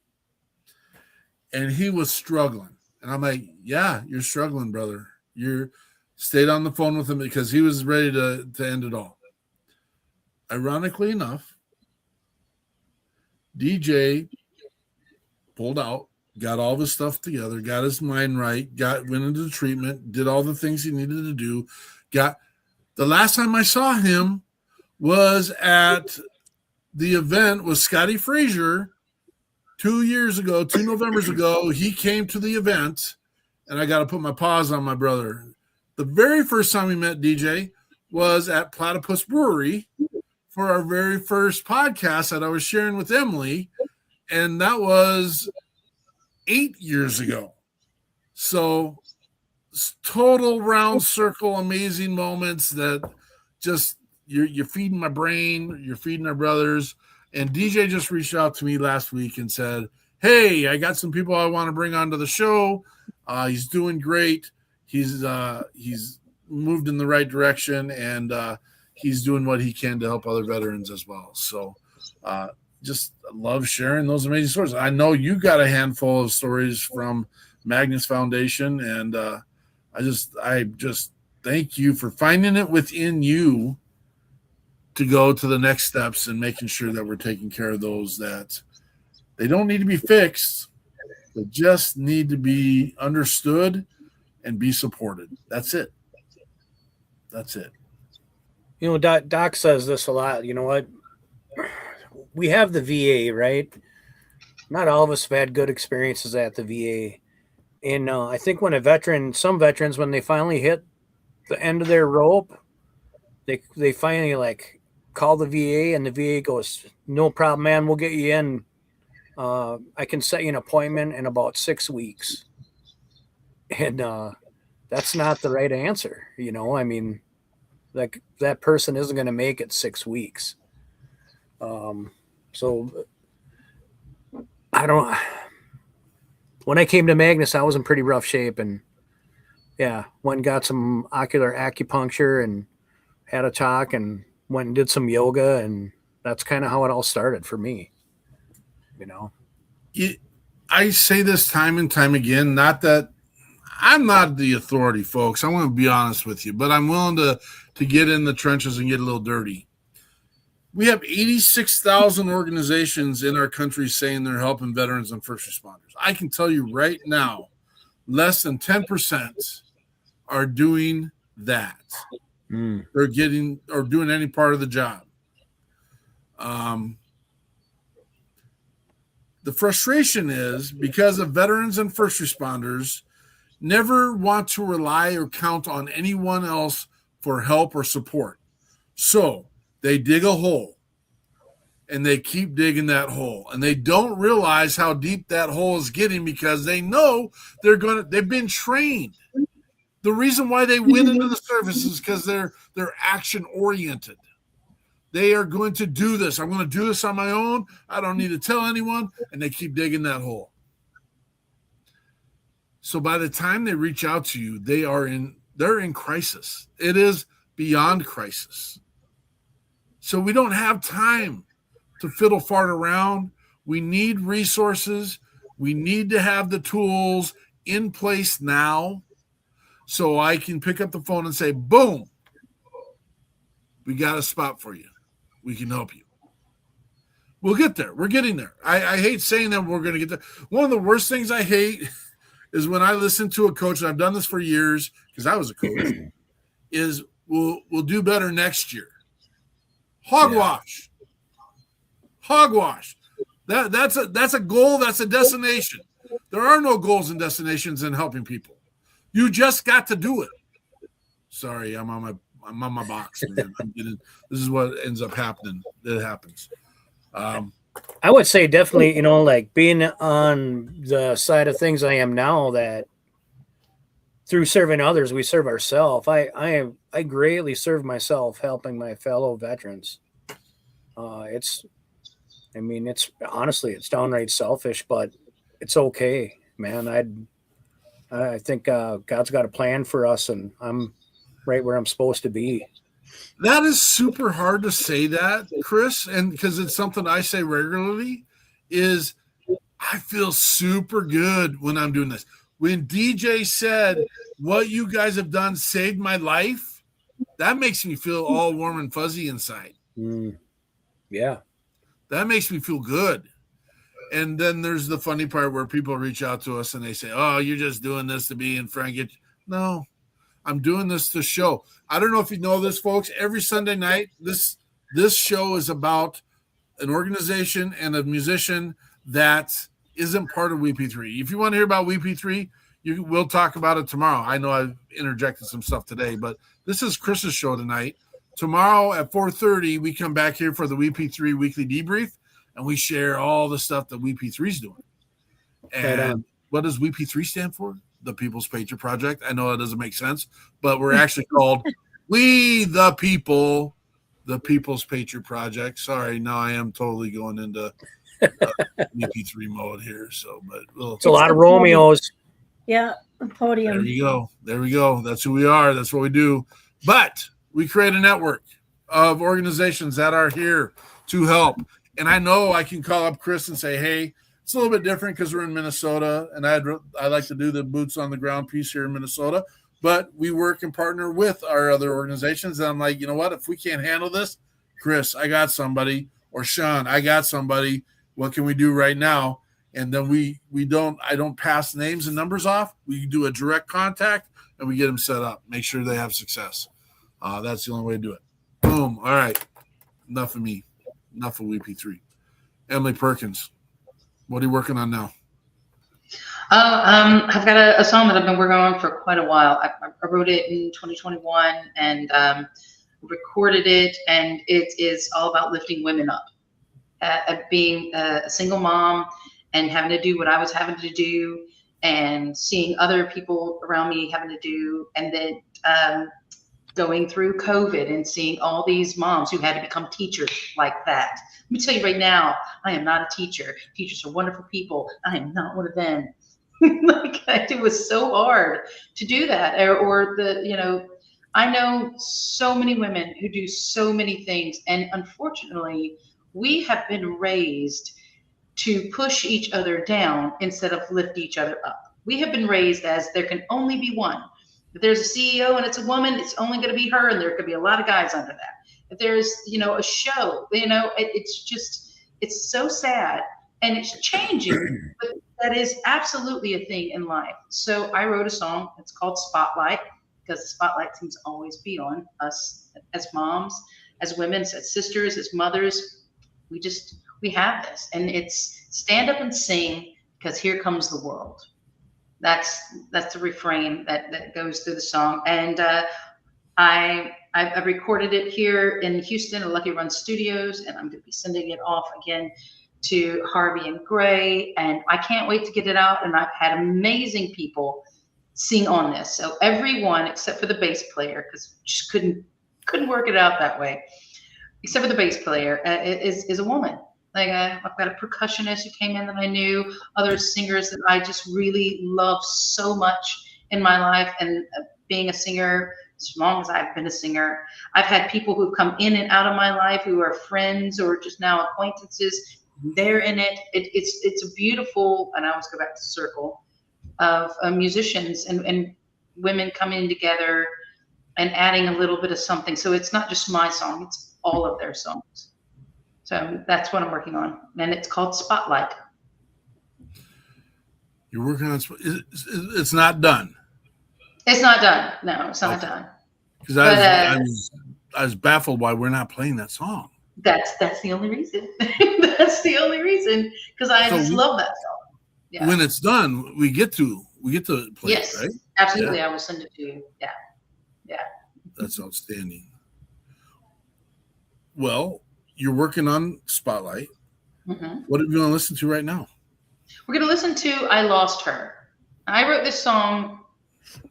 he was struggling. And I'm like, yeah, you're struggling, brother. You stayed on the phone with him because he was ready to end it all. Ironically enough, DJ pulled out, got all of his stuff together, got his mind right, went into the treatment, did all the things he needed to do. The last time I saw him was at the event with Scotty Frazier 2 Novembers ago. He came to the event, and I got to put my paws on my brother. The very first time we met DJ was at Platypus Brewery for our very first podcast that I was sharing with Emily, and that was 8 years ago. So total round circle, amazing moments that just you're feeding my brain, you're feeding our brothers. And DJ just reached out to me last week and said, hey, I got some people I want to bring onto the show. He's doing great. He's moved in the right direction, and he's doing what he can to help other veterans as well. So just love sharing those amazing stories. I know you got a handful of stories from Magnus Foundation, and I just thank you for finding it within you to go to the next steps and making sure that we're taking care of those that they don't need to be fixed, they just need to be understood and be supported. That's it. That's it. You know, Doc says this a lot. You know what? We have the VA, right? Not all of us have had good experiences at the VA. And I think when some veterans, when they finally hit the end of their rope, they finally like call the VA, and the VA goes, no problem, man, we'll get you in. I can set you an appointment in about 6 weeks. And that's not the right answer. You know, I mean, like that person isn't going to make it 6 weeks. So when I came to Magnus, I was in pretty rough shape, and went and got some ocular acupuncture and had a talk and went and did some yoga, and that's kind of how it all started for me. You know, I say this time and time again, not that I'm not the authority, folks. I want to be honest with you, but I'm willing to get in the trenches and get a little dirty. We have 86,000 organizations in our country saying they're helping veterans and first responders. I can tell you right now, less than 10% are doing that. They're getting or doing any part of the job. The frustration is because of veterans and first responders never want to rely or count on anyone else for help or support. So they dig a hole, and they keep digging that hole, and they don't realize how deep that hole is getting because they know they've been trained. The reason why they went into the service is because they're action oriented. They are going to do this. I'm going to do this on my own. I don't need to tell anyone, and they keep digging that hole. So by the time they reach out to you, they're in crisis. It is beyond crisis. So we don't have time to fiddle fart around. We need resources. We need to have the tools in place now so I can pick up the phone and say, boom, we got a spot for you. We can help you. We'll get there. We're getting there. I hate saying that we're going to get there. One of the worst things I hate is when I listen to a coach, and I've done this for years because I was a coach, is we'll do better next year. Hogwash. Hogwash. That's a goal. That's a destination. There are no goals and destinations in helping people. You just got to do it. Sorry, I'm on my box. Man. This is what ends up happening. It happens. I would say definitely, you know, like being on the side of things I am now, that through serving others, we serve ourselves. I greatly serve myself, helping my fellow veterans. It's honestly, it's downright selfish, but it's okay, man. I think God's got a plan for us, and I'm right where I'm supposed to be. That is super hard to say that, Chris, and because it's something I say regularly, is I feel super good when I'm doing this. When DJ said, what you guys have done saved my life, that makes me feel all warm and fuzzy inside. Yeah. That makes me feel good. And then there's the funny part where people reach out to us and they say, oh, you're just doing this to be in front. No, I'm doing this to show. I don't know if you know this, folks. Every Sunday night, this show is about an organization and a musician that isn't part of WeP3. If you want to hear about WeP3, We'll talk about it tomorrow. I know I've interjected some stuff today, but this is Chris's show tonight. Tomorrow at 4:30, we come back here for the WP3 weekly debrief, and we share all the stuff that WP3 is doing. And what does WP3 stand for? The People's Patriot Project. I know that doesn't make sense, but we're actually called We the People, the People's Patriot Project. Sorry, now I am totally going into WP3 mode here. So, but it's a lot of Romeos. Yeah, a podium. There you go. There we go. That's who we are. That's what we do. But we create a network of organizations that are here to help. And I know I can call up Chris and say, hey, it's a little bit different because we're in Minnesota, and I like to do the boots on the ground piece here in Minnesota. But we work and partner with our other organizations. And I'm like, you know what? If we can't handle this, Chris, I got somebody. Or Sean, I got somebody. What can we do right now? And then I don't pass names and numbers off. We do a direct contact, and we get them set up. Make sure they have success. That's the only way to do it. Boom. All right. Enough of me. Enough of WP3. Emily Perkins, what are you working on now? I've got a song that I've been working on for quite a while. I wrote it in 2021 and recorded it, and it is all about lifting women up. Being a single mom and having to do what I was having to do, and seeing other people around me having to do, and then going through COVID and seeing all these moms who had to become teachers like that. Let me tell you right now, I am not a teacher. Teachers are wonderful people. I am not one of them. It was so hard to do that. I know so many women who do so many things, and unfortunately, we have been raised to push each other down instead of lift each other up. We have been raised as there can only be one. If there's a CEO and it's a woman, it's only going to be her, and there could be a lot of guys under that. If there's, a show, it's so sad, and it's changing, but that is absolutely a thing in life. So I wrote a song. It's called Spotlight, because the spotlight seems to always be on us as moms, as women, as sisters, as mothers. We have this, and it's stand up and sing, because here comes the world. That's the refrain that goes through the song. And I recorded it here in Houston at Lucky Run Studios, and I'm going to be sending it off again to Harvey and Gray, and I can't wait to get it out. And I've had amazing people sing on this. So everyone except for the bass player, because just couldn't work it out that way, except for the bass player, is a woman. I've got a percussionist who came in that I knew, other singers that I just really love so much in my life. And being a singer, as long as I've been a singer, I've had people who come in and out of my life who are friends or just now acquaintances. They're in it. It's a beautiful, and I always go back to the circle of musicians and women coming together and adding a little bit of something. So it's not just my song, it's all of their songs. So that's what I'm working on, and it's called Spotlight. You're working on it's not done. It's not done. No, it's not done. Because I was baffled why we're not playing that song. That's the only reason. That's the only reason, because I just love that song. Yeah. When it's done, we get to play it, right? Absolutely. Yeah. I will send it to you. Yeah. That's outstanding. Well, you're working on Spotlight. Mm-hmm. What are we going to listen to right now? We're going to listen to I Lost Her. I wrote this song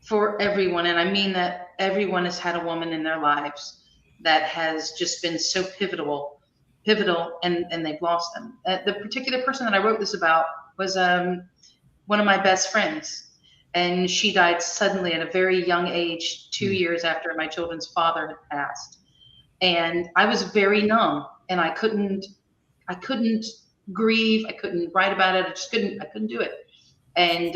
for everyone, and I mean that everyone has had a woman in their lives that has just been so pivotal, and they've lost them. The particular person that I wrote this about was one of my best friends, and she died suddenly at a very young age, 2 years after my children's father had passed. And I was very numb, and I couldn't grieve. I couldn't write about it. I couldn't do it. And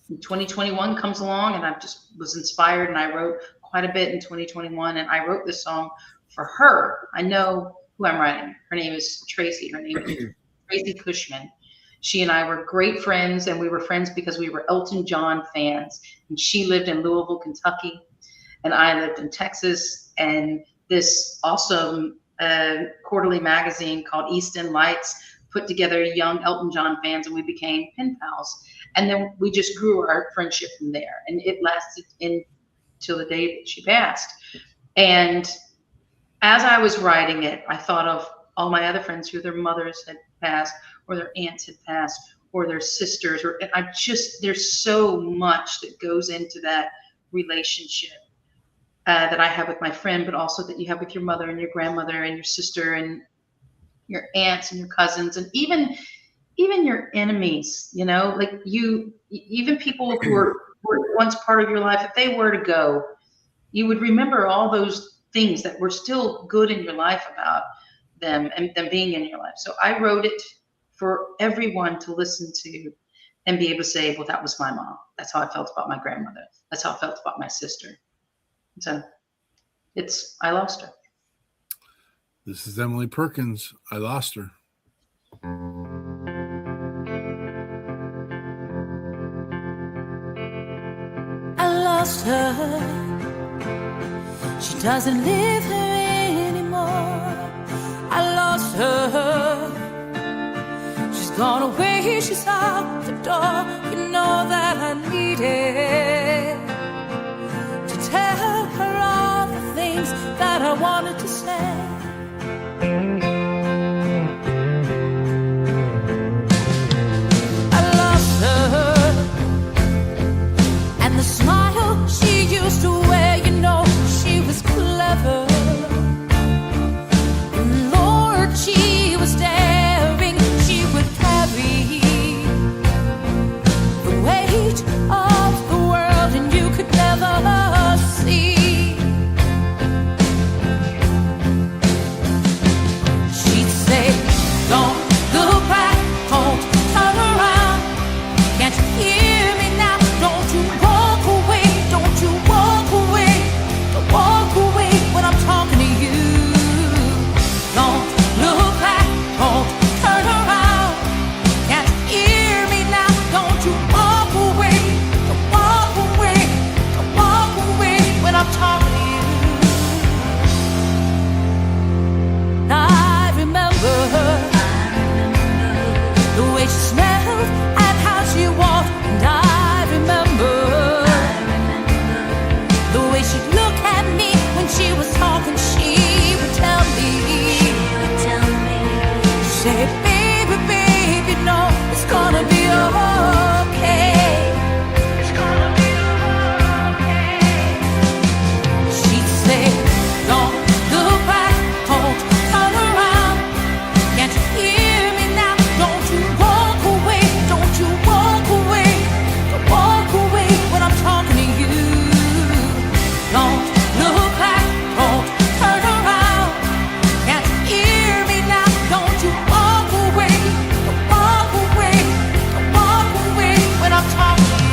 2021 comes along, and I just was inspired, and I wrote quite a bit in 2021, and I wrote this song for her. I know who I'm writing. Her name is Tracy. Her name is Tracy Cushman. She and I were great friends, and we were friends because we were Elton John fans. And she lived in Louisville, Kentucky, and I lived in Texas. And this awesome quarterly magazine called East End Lights put together young Elton John fans, and we became pen pals. And then we just grew our friendship from there, and it lasted until the day that she passed. And as I was writing it, I thought of all my other friends who their mothers had passed, or their aunts had passed, or their sisters, or there's so much that goes into that relationship that I have with my friend, but also that you have with your mother and your grandmother and your sister and your aunts and your cousins, and even your enemies, like even people who were once part of your life, if they were to go, you would remember all those things that were still good in your life about them and them being in your life. So I wrote it for everyone to listen to and be able to say, well, that was my mom. That's how I felt about my grandmother. That's how I felt about my sister. So I lost her. This is Emily Perkins. I lost her. I lost her. She doesn't live here anymore. I lost her. She's gone away, she's out the door. You know that I needed to tell her all the things that I wanted to say. I lost her. And the smile she used to wear, she was clever. And Lord, she was daring. She would carry the weight of the world, and you could never see. She'd say, don't look back, don't turn around. Can't you hear me now? Don't you walk away, don't you walk away. Walk away when I'm talking to you. Don't look back, don't turn around. Can't you hear me now? Don't you walk away, don't walk away, don't walk away when I'm talking to you. I remember the way she smelled and how she walked, and I remember the way she'd look at me when she was talking. She would tell me, say, baby, baby, no, it's gonna be okay. It's gonna be okay. She'd say, don't look back, don't turn around. Can't you hear me now? Don't you walk away, don't you walk away, don't walk away when I'm talking to you. Don't look back, don't turn around. Can't you hear me now? Don't you walk away, don't walk away, don't walk away when I'm talking to you.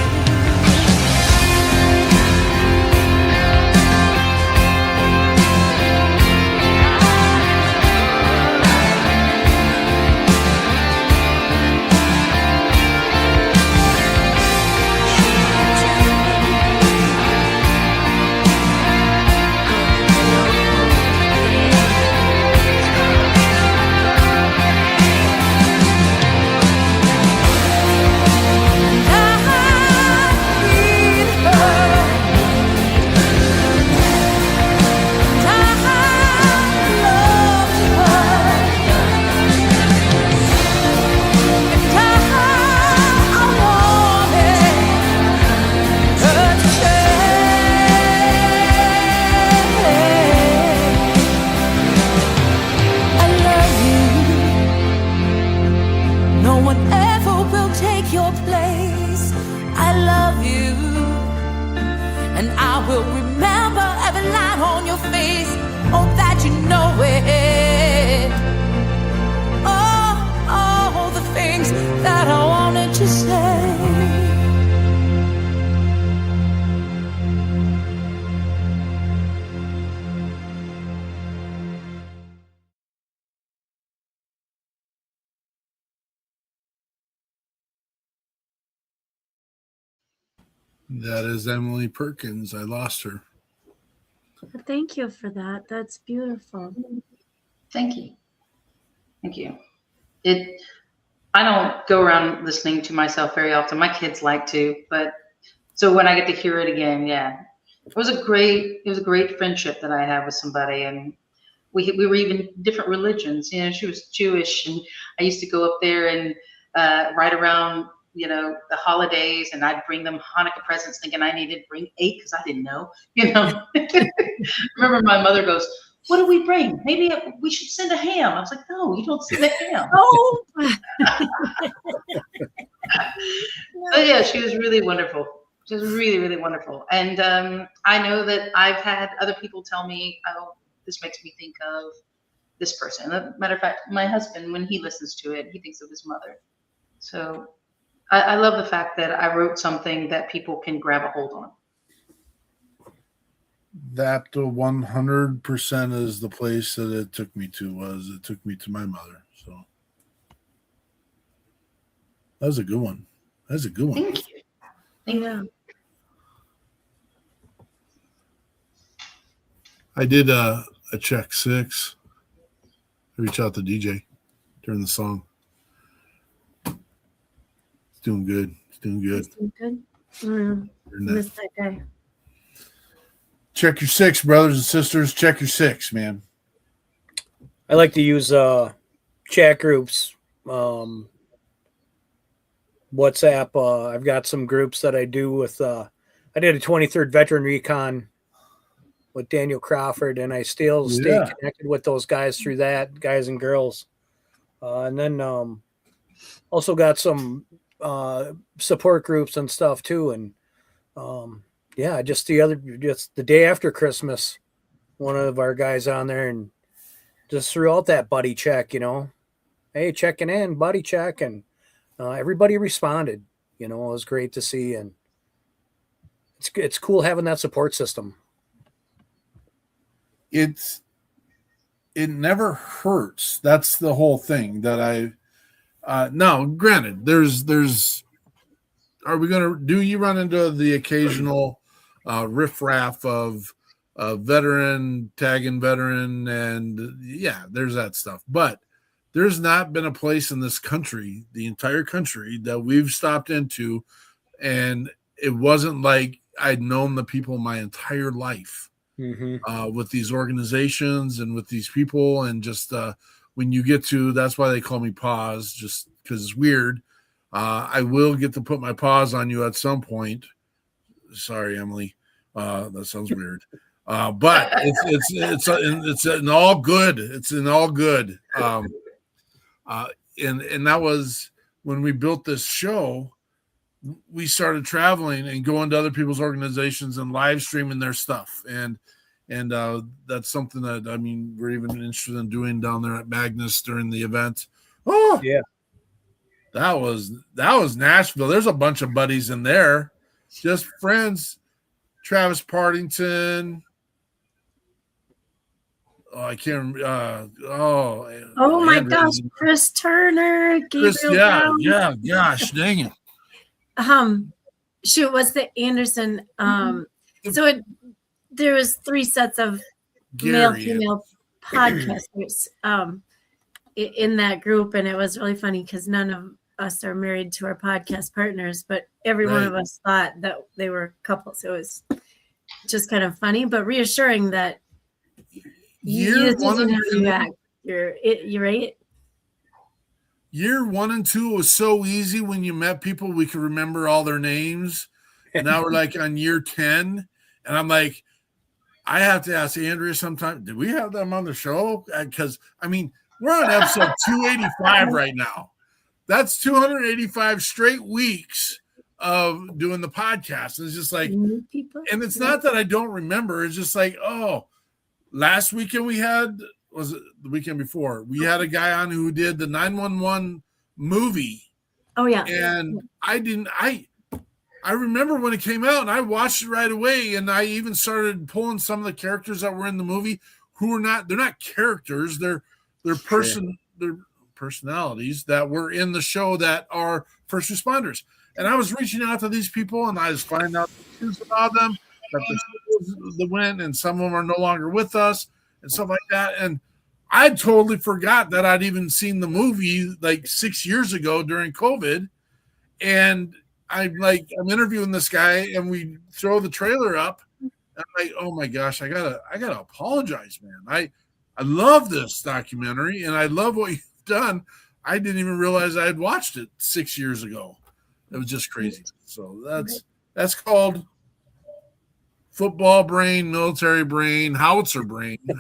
No one ever will take your place. I love you, and I will remember every line on your face. Oh, that you know it. Oh, the things that I wanted to say. That is Emily Perkins. I lost her. Thank you for that. That's beautiful. Thank you. Thank you. I don't go around listening to myself very often. My kids like to, but so when I get to hear it again, yeah, it was a great friendship that I had with somebody, and we were even different religions. You know, she was Jewish, and I used to go up there and right around, you know, the holidays, and I'd bring them Hanukkah presents, thinking I needed to bring 8 because I didn't know. You know, I remember my mother goes, "What do we bring? Maybe we should send a ham." I was like, "No, you don't send a ham." Oh. But yeah, she was really wonderful. She was really, really wonderful. And I know that I've had other people tell me, "Oh, this makes me think of this person." As a matter of fact, my husband, when he listens to it, he thinks of his mother. So I love the fact that I wrote something that people can grab a hold on. That 100% is the place that it took me to. It took me to my mother. So that was a good one. That's a good one. Thank you. Thank you. I did a check 6. I reached out to DJ during the song. It's doing good. It's doing good. It's doing good. Miss that guy. Check your 6, brothers and sisters. Check your 6, man. I like to use chat groups, WhatsApp. I've got some groups that I do with. I did a 23rd Veteran Recon with Daniel Crawford, and I still stay connected with those guys through that, guys and girls. And then also got some support groups and stuff too. And yeah, just the day after Christmas, one of our guys on there and just threw out that buddy check, you know, hey, checking in, buddy check. And everybody responded, you know, it was great to see. And it's cool having that support system. It never hurts. That's the whole thing that now granted, do you run into the occasional riffraff of veteran tagging veteran, and yeah, there's that stuff, but there's not been a place in this country, the entire country, that we've stopped into and it wasn't like I'd known the people my entire life. With these organizations and with these people, and just when you get to, that's why they call me Pause, just because it's weird. I will get to put my paws on you at some point. Sorry, Emily, that sounds weird, but it's in all good. It's in all good, and that was when we built this show. We started traveling and going to other people's organizations and live streaming their stuff. And that's something that, I mean, we're even interested in doing down there at Magnus during the event. Oh yeah. That was Nashville. There's a bunch of buddies in there, just friends. Travis Partington. Oh, I can't remember. Oh my gosh, Chris Turner. Gabriel Brown. Gosh, dang it. What's the Anderson? So there was 3 sets of male-female podcasters in that group, and it was really funny because none of us are married to our podcast partners, but every one of us thought that they were couples. It was just kind of funny, but reassuring that you didn't have to act. You're right. Year 1 and 2 was so easy when you met people, we could remember all their names. And now we're like on year 10. And I'm like, I have to ask Andrea sometime, did we have them on the show? Because, I mean, we're on episode 285 right now. That's 285 straight weeks of doing the podcast. And it's just like, and it's not that I don't remember. It's just like, oh, last weekend we had, was it the weekend before? We had a guy on who did the 911 movie. Oh yeah. And I remember when it came out and I watched it right away, and I even started pulling some of the characters that were in the movie who are they're not characters, they're personalities that were in the show that are first responders. And I was reaching out to these people and I was finding out things about them, that the shows that went, and some of them are no longer with us and stuff like that. And I totally forgot that I'd even seen the movie like 6 years ago during COVID. And I'm interviewing this guy and we throw the trailer up. I'm like, oh my gosh, I gotta apologize, man. I love this documentary and I love what you've done. I didn't even realize I had watched it 6 years ago. It was just crazy. So that's called football brain, military brain, howitzer brain. The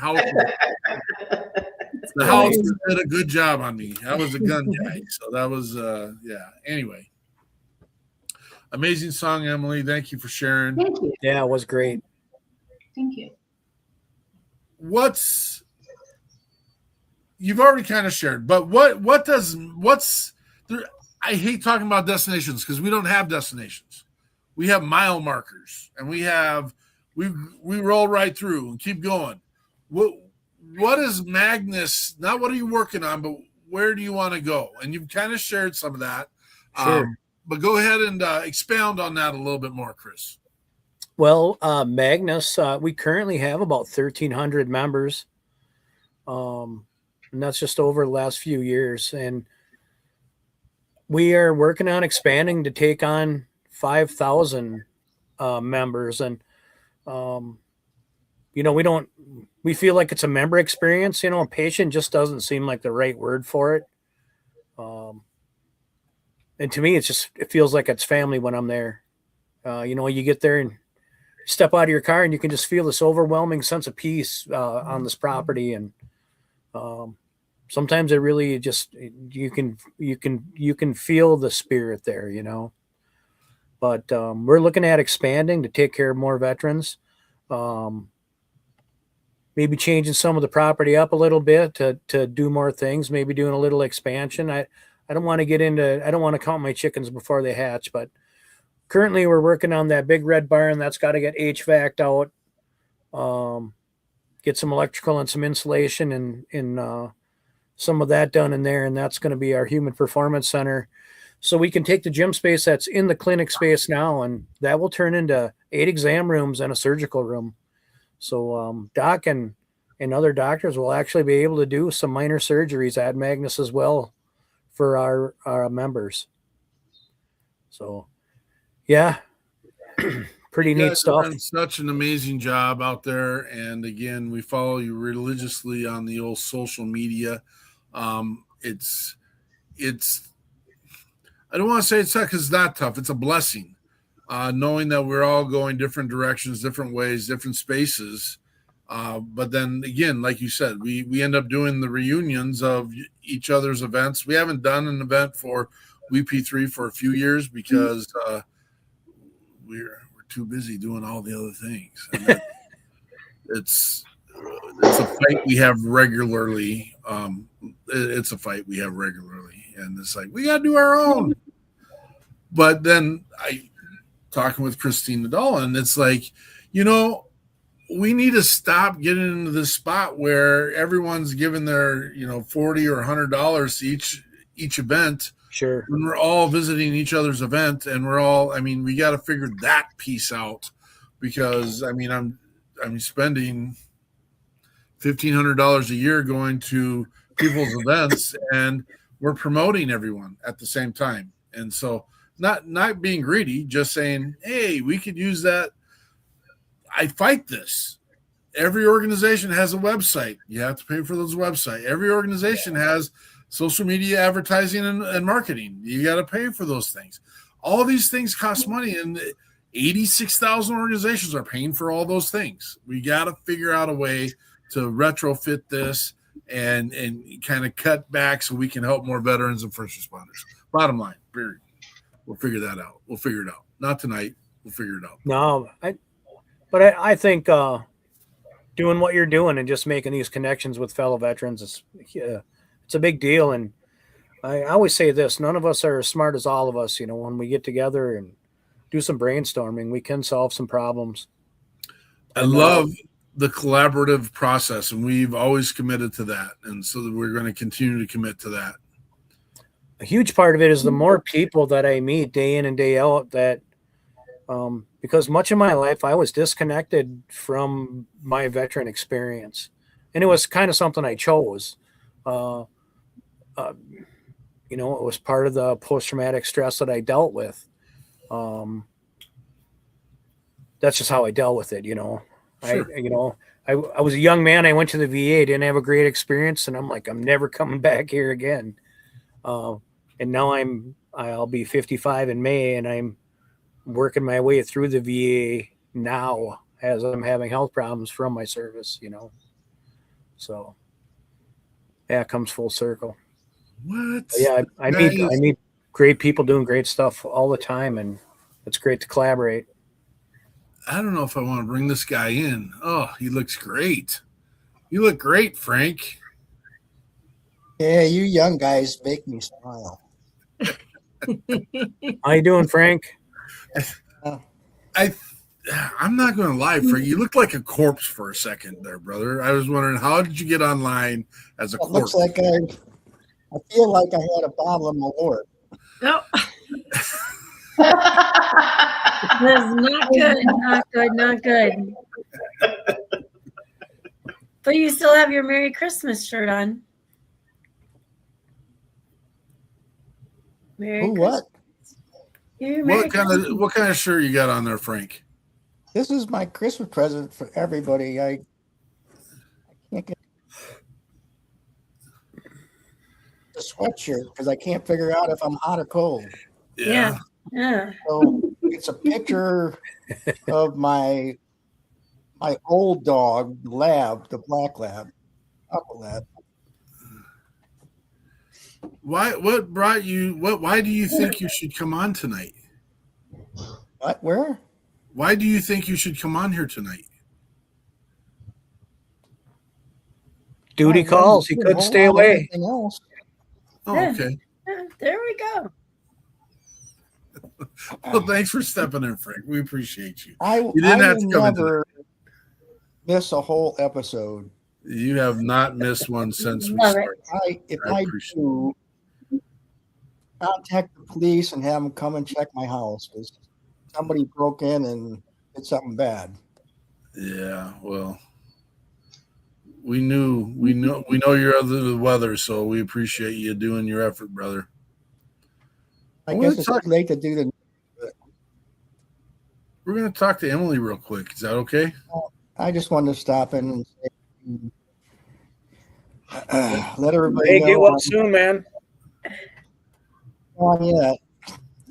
howitzer did a good job on me. I was a gun guy. So that was yeah. Anyway. Amazing song, Emily. Thank you for sharing. Thank you. Yeah, it was great. Thank you. You've already kind of shared, but what's there? I hate talking about destinations because we don't have destinations. We have mile markers and we roll right through and keep going. What is Magnus? Not what are you working on, but where do you want to go? And you've kind of shared some of that. Sure. But go ahead and expound on that a little bit more, Chris. Well, Magnus, we currently have about 1,300 members. And that's just over the last few years. And we are working on expanding to take on 5,000 members. And, we feel like it's a member experience. Patient just doesn't seem like the right word for it. And to me, it feels like it's family when I'm there. You get there and step out of your car and you can just feel this overwhelming sense of peace on this property. And sometimes it really just, you can feel the spirit there, but we're looking at expanding to take care of more veterans. Maybe changing some of the property up a little bit to do more things, maybe doing a little expansion. I don't want to count my chickens before they hatch, but currently we're working on that big red barn that's got to get HVAC'd out, get some electrical and some insulation and some of that done in there. And that's going to be our human performance center. So we can take the gym space that's in the clinic space now, and that will turn into 8 exam rooms and a surgical room. So Doc and other doctors will actually be able to do some minor surgeries at Magnus as well for our members. So, yeah, pretty neat stuff. Such an amazing job out there. And again, we follow you religiously on the old social media. It's I don't want to say it's tough because it's not tough. It's a blessing. Knowing that we're all going different directions, different ways, different spaces. But then again, like you said, we end up doing the reunions of each other's events. We haven't done an event for WP3 for a few years because we're too busy doing all the other things. And it's a fight we have regularly. It's a fight we have regularly, and it's like we got to do our own. But then talking with Christine Nadal, and it's like, we need to stop getting into this spot where everyone's giving their, $40 or $100 to each event. Sure. When we're all visiting each other's event, and we got to figure that piece out, because I'm spending $1,500 a year going to people's events, and we're promoting everyone at the same time. And so not being greedy, just saying, hey, we could use that. I fight this. Every organization has a website. You have to pay for those websites. Every organization has social media advertising and marketing. You got to pay for those things. All these things cost money, and 86,000 organizations are paying for all those things. We got to figure out a way to retrofit this and kind of cut back so we can help more veterans and first responders. Bottom line, period. We'll figure that out. We'll figure it out. Not tonight. We'll figure it out. No, I think doing what you're doing and just making these connections with fellow veterans it's a big deal. And I always say this: none of us are as smart as all of us. When we get together and do some brainstorming, we can solve some problems. I love the collaborative process, and we've always committed to that, and so we're going to continue to commit to that. A huge part of it is the more people that I meet day in and day out, that because much of my life I was disconnected from my veteran experience. and it was kind of something I chose. You know, it was part of the post-traumatic stress that I dealt with. That's just how I dealt with it, you know. Sure. I was a young man. I went to the VA, didn't have a great experience, and I'm like, I'm never coming back here again. And now I'll be 55 in May, and I'm working my way through the VA now as I'm having health problems from my service, you know. So yeah, it comes full circle. What? But yeah, I meet great people doing great stuff all the time, and it's great to collaborate. I don't know if I want to bring this guy in. Oh, he looks great. You look great, Frank. Yeah, you young guys make me smile. How you doing, Frank? I'm not going to lie, Frank. You looked like a corpse for a second there, brother. I was wondering, how did you get online as a corpse? Looks like I feel like I had a bottle of Malort. No. That's not good. Not good. Not good. But you still have your Merry Christmas shirt on. Merry Christmas. What? What kind of shirt you got on there, Frank? This is my Christmas present for everybody. I can't get a sweatshirt because I can't figure out if I'm hot or cold. Yeah. So it's a picture of my old dog, Lab, the black lab, Upper Lab. What brought you? Why do you think you should come on tonight? What? Where? Why do you think you should come on here tonight? Duty calls. He couldn't stay away. Oh, okay. There we go. Well, thanks for stepping in, Frank. We appreciate you. You didn't have to come in. Miss a whole episode. You have not missed one since we started. If I do, contact the police and have them come and check my house because somebody broke in and did something bad. Yeah, well, we know you're under the weather, so we appreciate you doing your effort, brother. I guess it's too late to do the. We're going to talk to Emily real quick. Is that okay? I just wanted to stop in and say, let everybody Hey, know. get well soon, man. Yeah.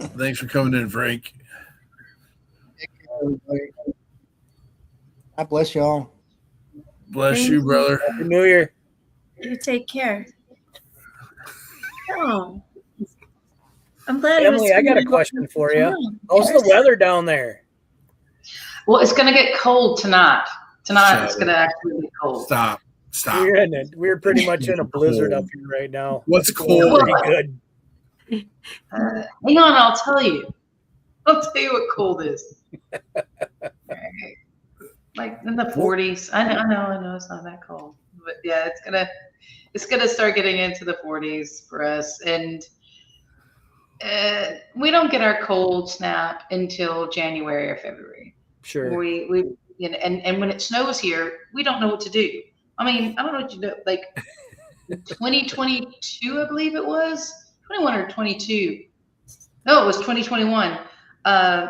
Thanks for coming in, Frank. Take care, everybody. God bless y'all. Bless you, brother. Happy New Year. You take care. Oh. I'm glad Emily, I got a question for you. How's the weather down there? Well, it's going to get cold tonight. Tonight it's going to actually get cold. Stop. We're pretty much in a blizzard up here right now. What's cold? Pretty good. Hang on, I'll tell you. I'll tell you what cold is. Like in the 40s. I know it's not that cold, but yeah, it's gonna start getting into the 40s for us, and we don't get our cold snap until January or February. Sure. We and when it snows here, we don't know what to do. I mean, I don't know what you do. Like 2022, I believe it was 21 or 22. No, it was 2021.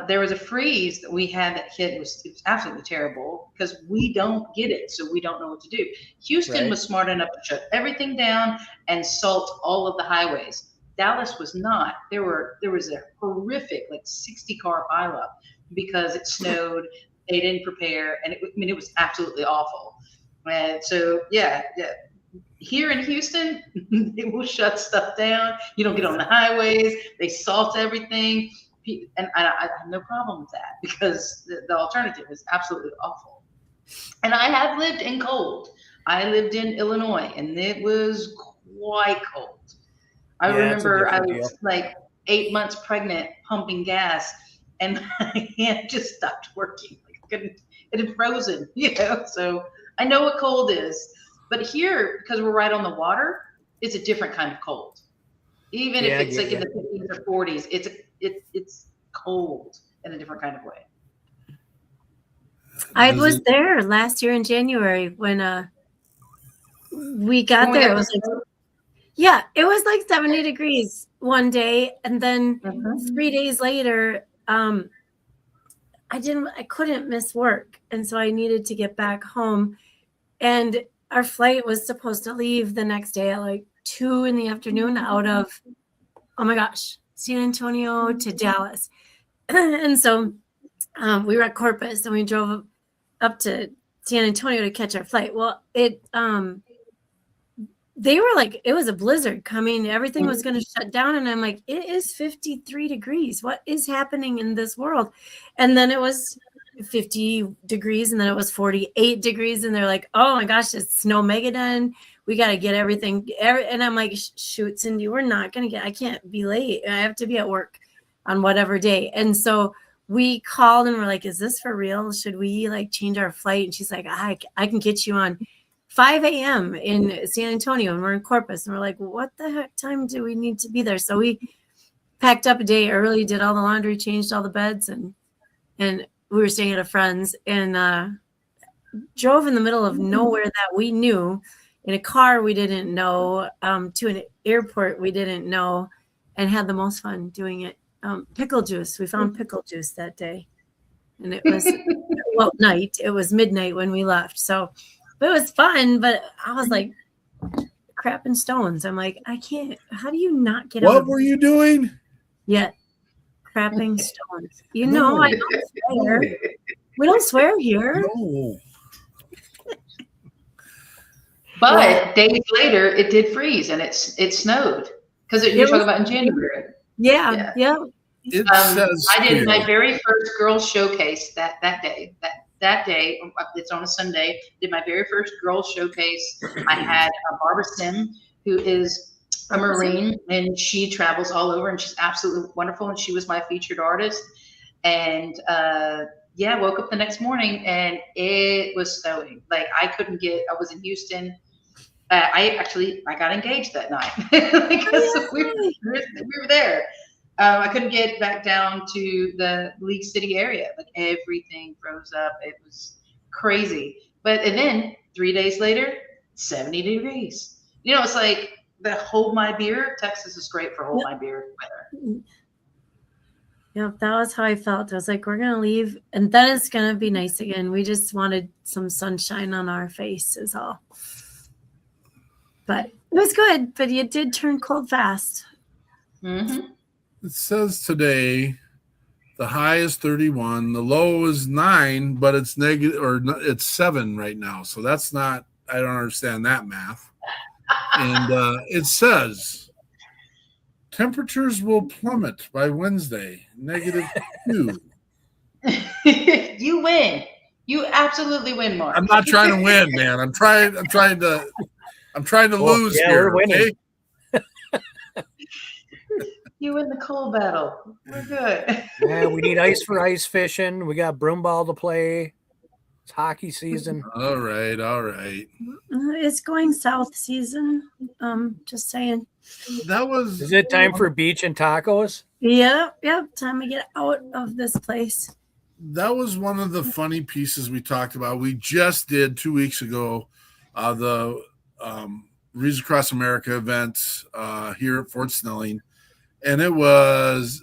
There was a freeze that we had that hit. It was absolutely terrible because we don't get it, so we don't know what to do. Houston was smart enough to shut everything down and salt all of the highways. Dallas was not. There was a horrific 60-car pileup because it snowed. They didn't prepare, and it was absolutely awful. And so yeah. Here in Houston, they will shut stuff down. You don't get on the highways. They salt everything. And I have no problem with that because the alternative is absolutely awful. And I have lived in cold. I lived in Illinois, and it was quite cold. I remember I was like 8 months pregnant, pumping gas, and my hand just stopped working. It had frozen, So I know what cold is. But here, because we're right on the water, it's a different kind of cold. Even if it's in the 50s or 40s, it's cold in a different kind of way. I was there last year in January when we got When we there. got It was it was like 70 degrees one day, and then 3 days later, I couldn't miss work, and so I needed to get back home, and our flight was supposed to leave the next day at like 2 in the afternoon out of, oh my gosh, San Antonio to Dallas. And so we were at Corpus, and we drove up to San Antonio to catch our flight. Well, they were like, it was a blizzard coming. Everything was going to shut down. And I'm like, it is 53 degrees. What is happening in this world? And then it was 50 degrees, and then it was 48 degrees. And they're like, oh my gosh, it's Snowmageddon. We got to get everything. And I'm like, shoot, Cindy, we're not going to I can't be late. I have to be at work on whatever day. And so we called and we're like, is this for real? Should we like change our flight? And she's like, I can get you on 5 a.m. in San Antonio, and we're in Corpus. And we're like, what the heck time do we need to be there? So we packed up a day early, did all the laundry, changed all the beds, and we were staying at a friend's, and drove in the middle of nowhere that we knew, in a car we didn't know, to an airport we didn't know, and had the most fun doing it. Pickle juice. We found pickle juice that day. And it was, night. It was midnight when we left. So it was fun, but I was like crapping stones. I'm like, I can't. How do you not get out? What were you doing? Yeah, crapping stones. You know, I don't swear. We don't swear here. No. But days later, it did freeze and it snowed because you're talking about in January. Yeah. It says I did my here. very first girls showcase that day. That day, it's on a Sunday. Did my very first girls showcase. I had Barbara Sim, who is a Marine, and she travels all over, and she's absolutely wonderful. And she was my featured artist. And woke up the next morning and it was snowing. Like I was in Houston. I got engaged that night because we were there. I couldn't get back down to the League City area. Like everything froze up. It was crazy. And then 3 days later, 70 degrees. You know, it's like the hold my beer. Texas is great for hold my beer weather. Yeah, that was how I felt. I was like, we're going to leave, and then it's going to be nice again. We just wanted some sunshine on our face is all. But it was good, but it did turn cold fast. Mm-hmm. It says today the high is 31, the low is 9, but it's negative, or it's 7 right now. So that's not, I don't understand that math. And it says temperatures will plummet by Wednesday, -2. You win. You absolutely win, Mark. I'm not trying to win, man. I'm trying to lose here. We're winning. Okay? You win the cold battle. We're good. Yeah, we need ice for ice fishing. We got broomball to play. It's hockey season. All right. It's going south season. Just saying. Is it time for beach and tacos? Yep. Time to get out of this place. That was one of the funny pieces we talked about. We just did 2 weeks ago the Reads Across America events here at Fort Snelling, and it was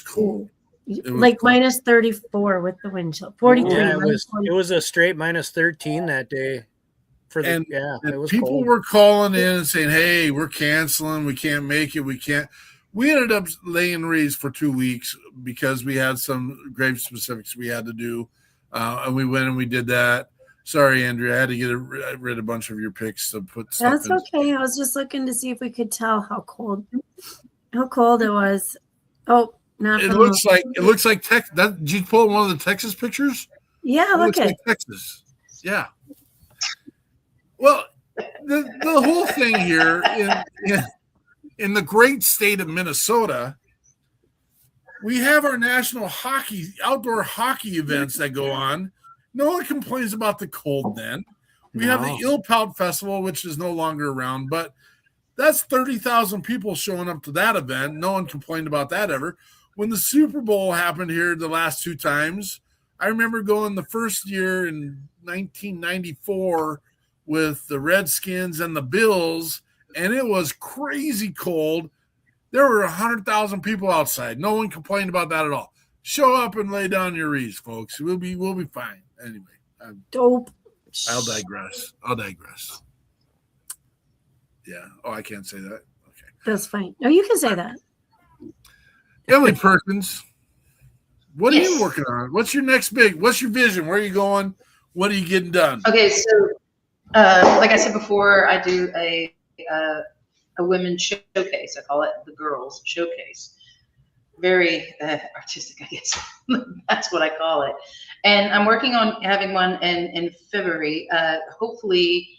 cool. It was like cool. minus 34 with the wind chill. 43. Yeah, it was a straight minus 13 that day. And it was people cold. were calling in and saying, "Hey, we're canceling. We can't make it. We can't." We ended up laying reeds for 2 weeks because we had some grave specifics we had to do, and we went and we did that. Sorry, Andrea, I had to get rid of a bunch of your picks to put stuff That's in. okay. I was just looking to see if we could tell how cold it was. Oh, not. It looks like Texas. Did you pull one of the Texas pictures? Yeah, It look looks at like Texas. Yeah. Well, the whole thing here in the great state of Minnesota, we have our national outdoor hockey events that go on. No one complains about the cold then. We have the Ilpout Festival, which is no longer around, but that's 30,000 people showing up to that event. No one complained about that ever. When the Super Bowl happened here the last 2 times, I remember going the first year in 1994 with the Redskins and the Bills, and it was crazy cold. There were 100,000 people outside. No one complained about that at all. Show up and lay down your wreaths, folks. We'll be fine. Anyway, Dope. I'll digress. Yeah. Oh, I can't say that. Okay. That's fine. No, you can say that. Emily Perkins, what are you working on? What's your next what's your vision? Where are you going? What are you getting done? Okay, so like I said before, I do a women's showcase. I call it the Girls Showcase. Very artistic, I guess. That's what I call it. And I'm working on having one in February. Hopefully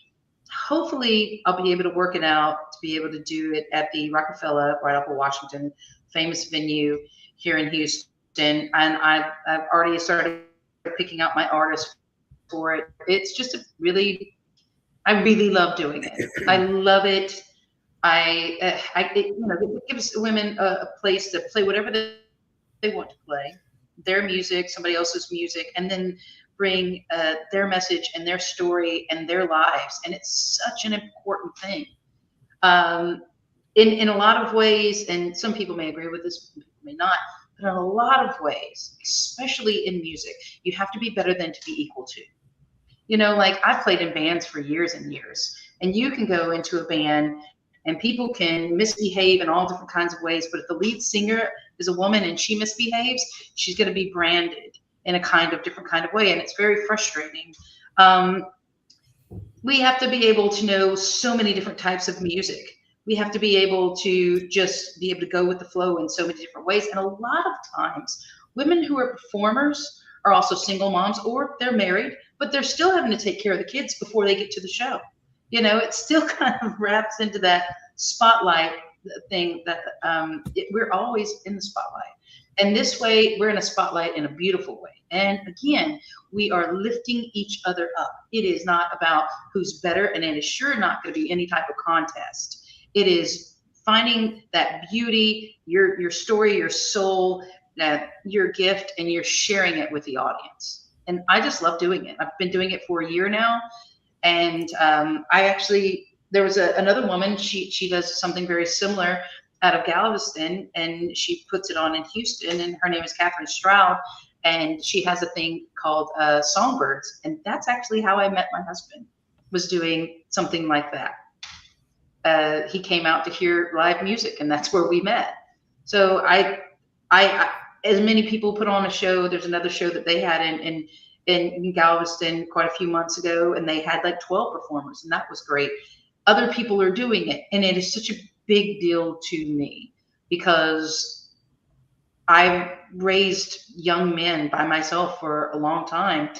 I'll be able to work it out to be able to do it at the Rockefeller, right off of Washington, famous venue here in Houston. And I've already started picking out my artists for it. It's just I really love doing it. I love it. It gives women a place to play whatever they want to play, their music, somebody else's music, and then bring their message and their story and their lives. And it's such an important thing. In a lot of ways, and some people may agree with this, some people may not, but in a lot of ways, especially in music, you have to be better than to be equal to. Like I've played in bands for years and years, and you can go into a band and people can misbehave in all different kinds of ways. But if the lead singer is a woman and she misbehaves, she's going to be branded in a different kind of way. And it's very frustrating. We have to be able to know so many different types of music. We have to be able to just be able to go with the flow in so many different ways. And a lot of times, women who are performers are also single moms, or they're married, but they're still having to take care of the kids before they get to the show. It still kind of wraps into that spotlight thing that we're always in the spotlight. And this way, we're in a spotlight in a beautiful way. And again, we are lifting each other up. It is not about who's better, and it is sure not going to be any type of contest. It is finding that beauty, your story, your soul, your gift, and you're sharing it with the audience. And I just love doing it. I've been doing it for a year now. And there was another woman, she does something very similar out of Galveston, and she puts it on in Houston, and her name is Catherine Stroud, and she has a thing called Songbirds. And that's actually how I met my husband, was doing something like that. He came out to hear live music, and that's where we met. So I as many people put on a show. There's another show that they had in Galveston quite a few months ago, and they had like 12 performers, and that was great. Other people are doing it, and it is such a big deal to me because I've raised young men by myself for a long time,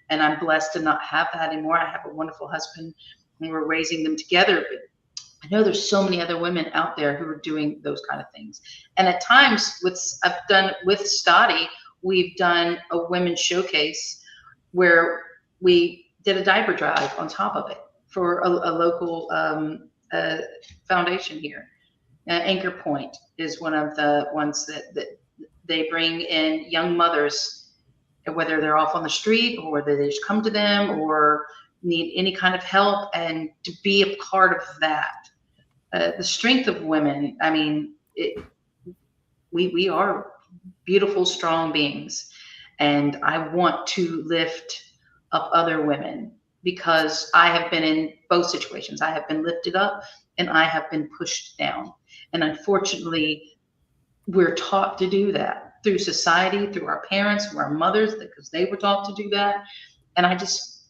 and I'm blessed to not have that anymore. I have a wonderful husband, and we're raising them together. But I know there's so many other women out there who are doing those kind of things. And at times, I've done with Scotty, we've done a women's showcase where we did a diaper drive on top of it for a local foundation here. Anchor Point is one of the ones that they bring in young mothers, whether they're off on the street or whether they just come to them or need any kind of help, and to be a part of that. The strength of women, I mean, we are beautiful, strong beings. And I want to lift up other women because I have been in both situations. I have been lifted up and I have been pushed down. And unfortunately, we're taught to do that through society, through our parents, through our mothers, because they were taught to do that. And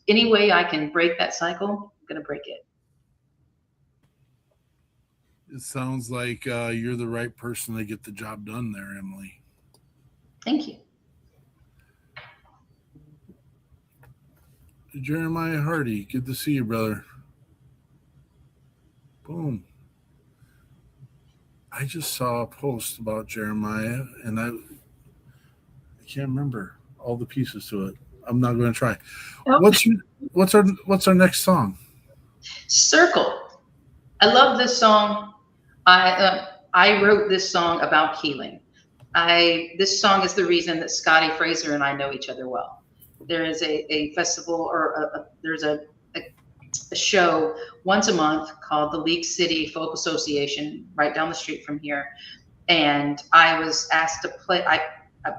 any way I can break that cycle, I'm going to break it. It sounds like you're the right person to get the job done there, Emily. Thank you. Jeremiah Hardy, good to see you, brother. Boom. I just saw a post about Jeremiah, and I can't remember all the pieces to it. I'm not going to try. Nope. What's our next song? Circle. I love this song. I wrote this song about healing. This song is the reason that Scotty Fraser and I know each other well. There is a festival, or there's a a show once a month called the League City Folk Association, right down the street from here. And I was asked to play, I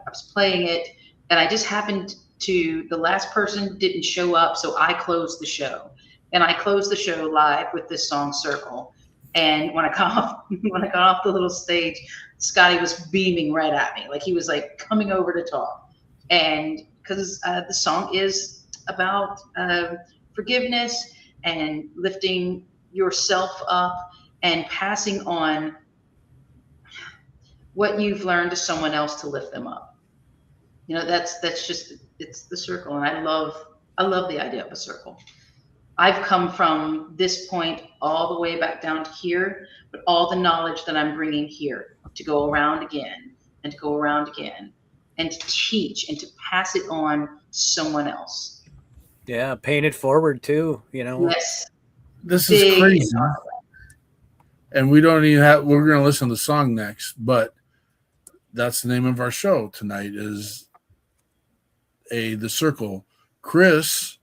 was playing it, and I just happened to, the last person didn't show up, so I closed the show. And I closed the show live with this song, Circle. And when I got off the little stage, Scotty was beaming right at me. Like he was like coming over to talk. And because the song is about forgiveness and lifting yourself up and passing on what you've learned to someone else to lift them up. You know, that's just, it's the circle. And I love the idea of a circle. I've come from this point all the way back down to here, but all the knowledge that I'm bringing here to go around again and to go around again and to teach and to pass it on to someone else. Yeah, paying it forward too, you know. Yes. This is crazy. And we don't even have, we're going to listen to the song next, but that's the name of our show tonight is The Circle. Chris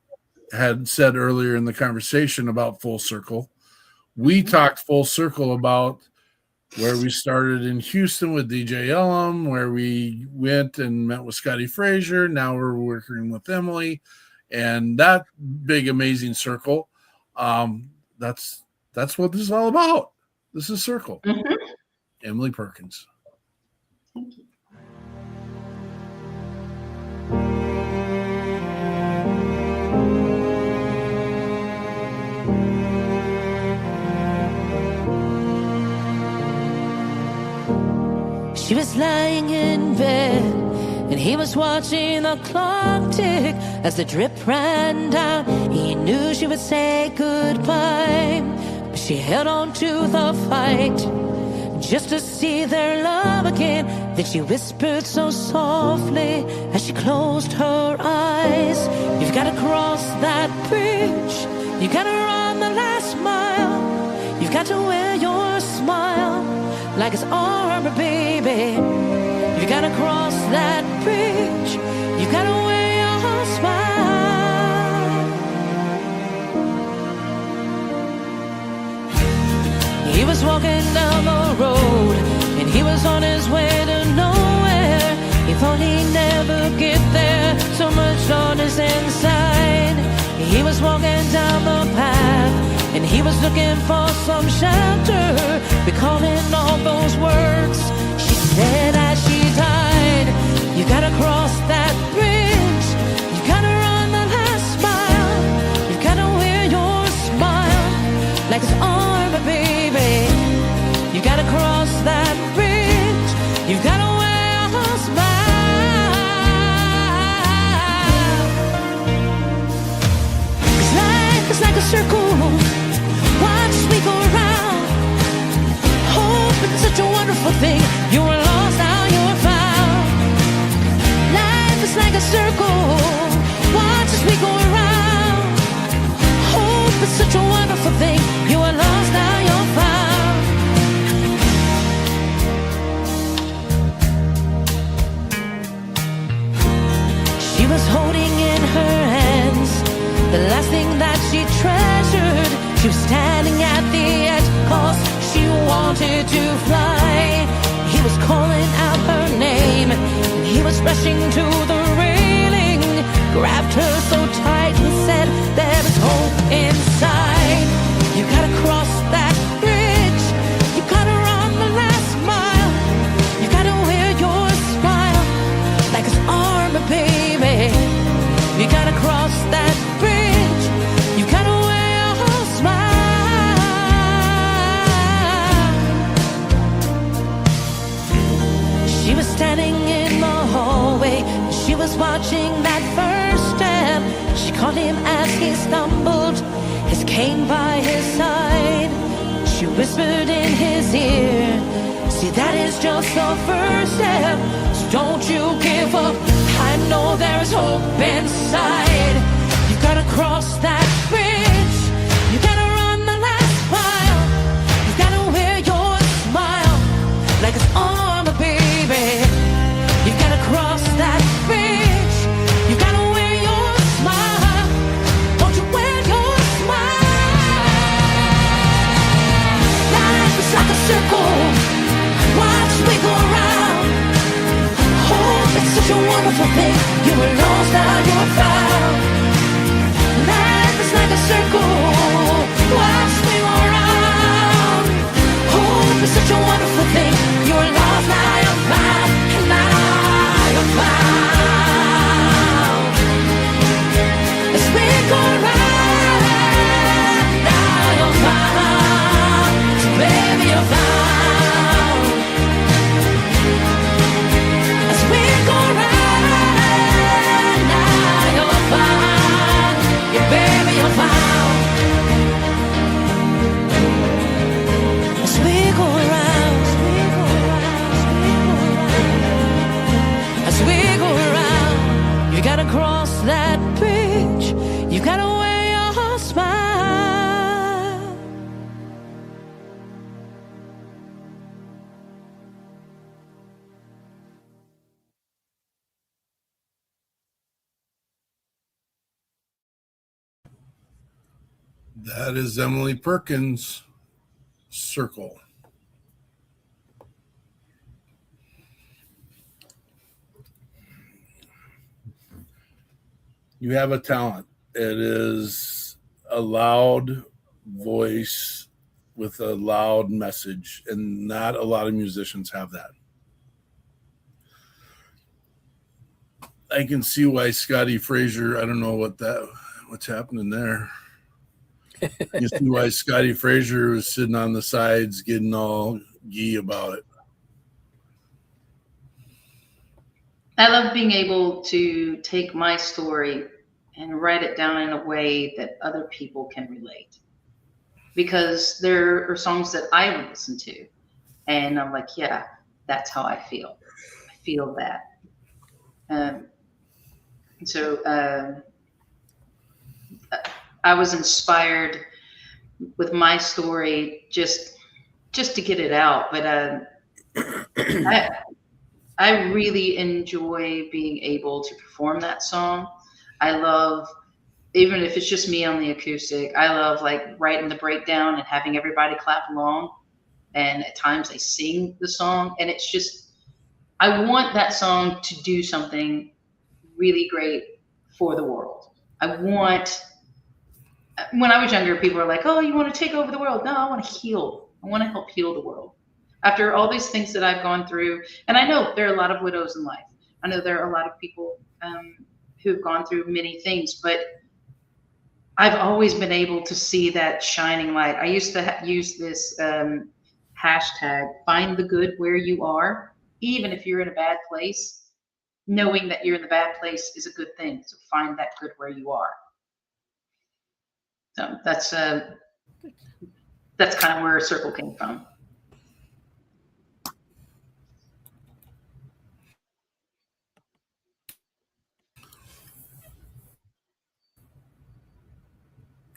had said earlier in the conversation about Full Circle. We talked full circle about where we started in Houston with DJ Elam, where we went and met with Scotty Frazier. Now we're working with Emily, and that big, amazing circle. That's what this is all about. This is Circle. Mm-hmm. Emily Perkins. Thank you. She was lying in bed, and he was watching the clock tick as the drip ran down. He knew she would say goodbye, but she held on to the fight just to see their love again. Then she whispered so softly as she closed her eyes, "You've got to cross that bridge, you got to run the last mile, you've got to wear your smile like it's armor, baby. You gotta cross that bridge, you gotta wear your smile." He was walking down the road, and he was on his way to nowhere. He thought he'd never get there, so much on his inside. He was walking down the path, and he was looking for some shelter, recalling all those words she said as she died. You gotta cross that bridge, you gotta run the last mile, you gotta wear your smile like it's armor, baby. You gotta cross that bridge, you gotta wear your smile. 'Cause life is like a circle, watch as we go around. Hope it's such a wonderful thing. You were lost, now you're found. Life is like a circle, watch as we go around. Hope it's such a wonderful thing. You were lost, now you're found. She was holding in her hands the last thing that she treasured. She was standing at the edge, 'cause she wanted to fly. He was calling out her name, and he was rushing to the railing, grabbed her so tight and said, "There is hope inside. You gotta cross that bridge, you gotta run the last mile, you gotta wear your smile like it's armor, baby. You gotta cross that bridge, you gotta wear your smile." She was standing in the hallway, she was watching that first step. She caught him as he stumbled, his cane by his side. She whispered in his ear, "See, that is just the first step, so don't you give up. I know there's hope inside. You gotta cross that bridge, you gotta run the last mile, you gotta wear your smile like it's armor, baby. You gotta cross that bridge, you gotta wear your smile. Don't you wear your smile. Watch me go around. Hope it's such a wonderful thing. You were lost, now you're found. Life is like a circle. Watch me go around. Hope it's such a wonderful thing. You were lost, now you're found. And now you're found. As we go around, now you're found. So baby, you're found. As we go around, now you're found. Yeah, baby, you're found. As we go around, as we go around, you gotta cross that bridge. You gotta wear your smile. That is Emily Perkins, Circle. You have a talent. It is a loud voice with a loud message, and not a lot of musicians have that. I can see why Scotty Frazier, I don't know what's happening there. You see why Scotty Frazier was sitting on the sides getting all gee about it. I love being able to take my story and write it down in a way that other people can relate. Because there are songs that I would listen to, and I'm like, yeah, that's how I feel. I feel that. So I was inspired with my story just to get it out. But I really enjoy being able to perform that song. I love, even if it's just me on the acoustic, I love like writing the breakdown and having everybody clap along. And at times I sing the song, and it's just, I want that song to do something really great for the world. When I was younger, people were like, oh, you want to take over the world? No, I want to heal. I want to help heal the world. After all these things that I've gone through, and I know there are a lot of widows in life. I know there are a lot of people who've gone through many things, but I've always been able to see that shining light. I used to use this hashtag, find the good where you are, even if you're in a bad place. Knowing that you're in the bad place is a good thing. So find that good where you are. So that's kind of where Circle came from.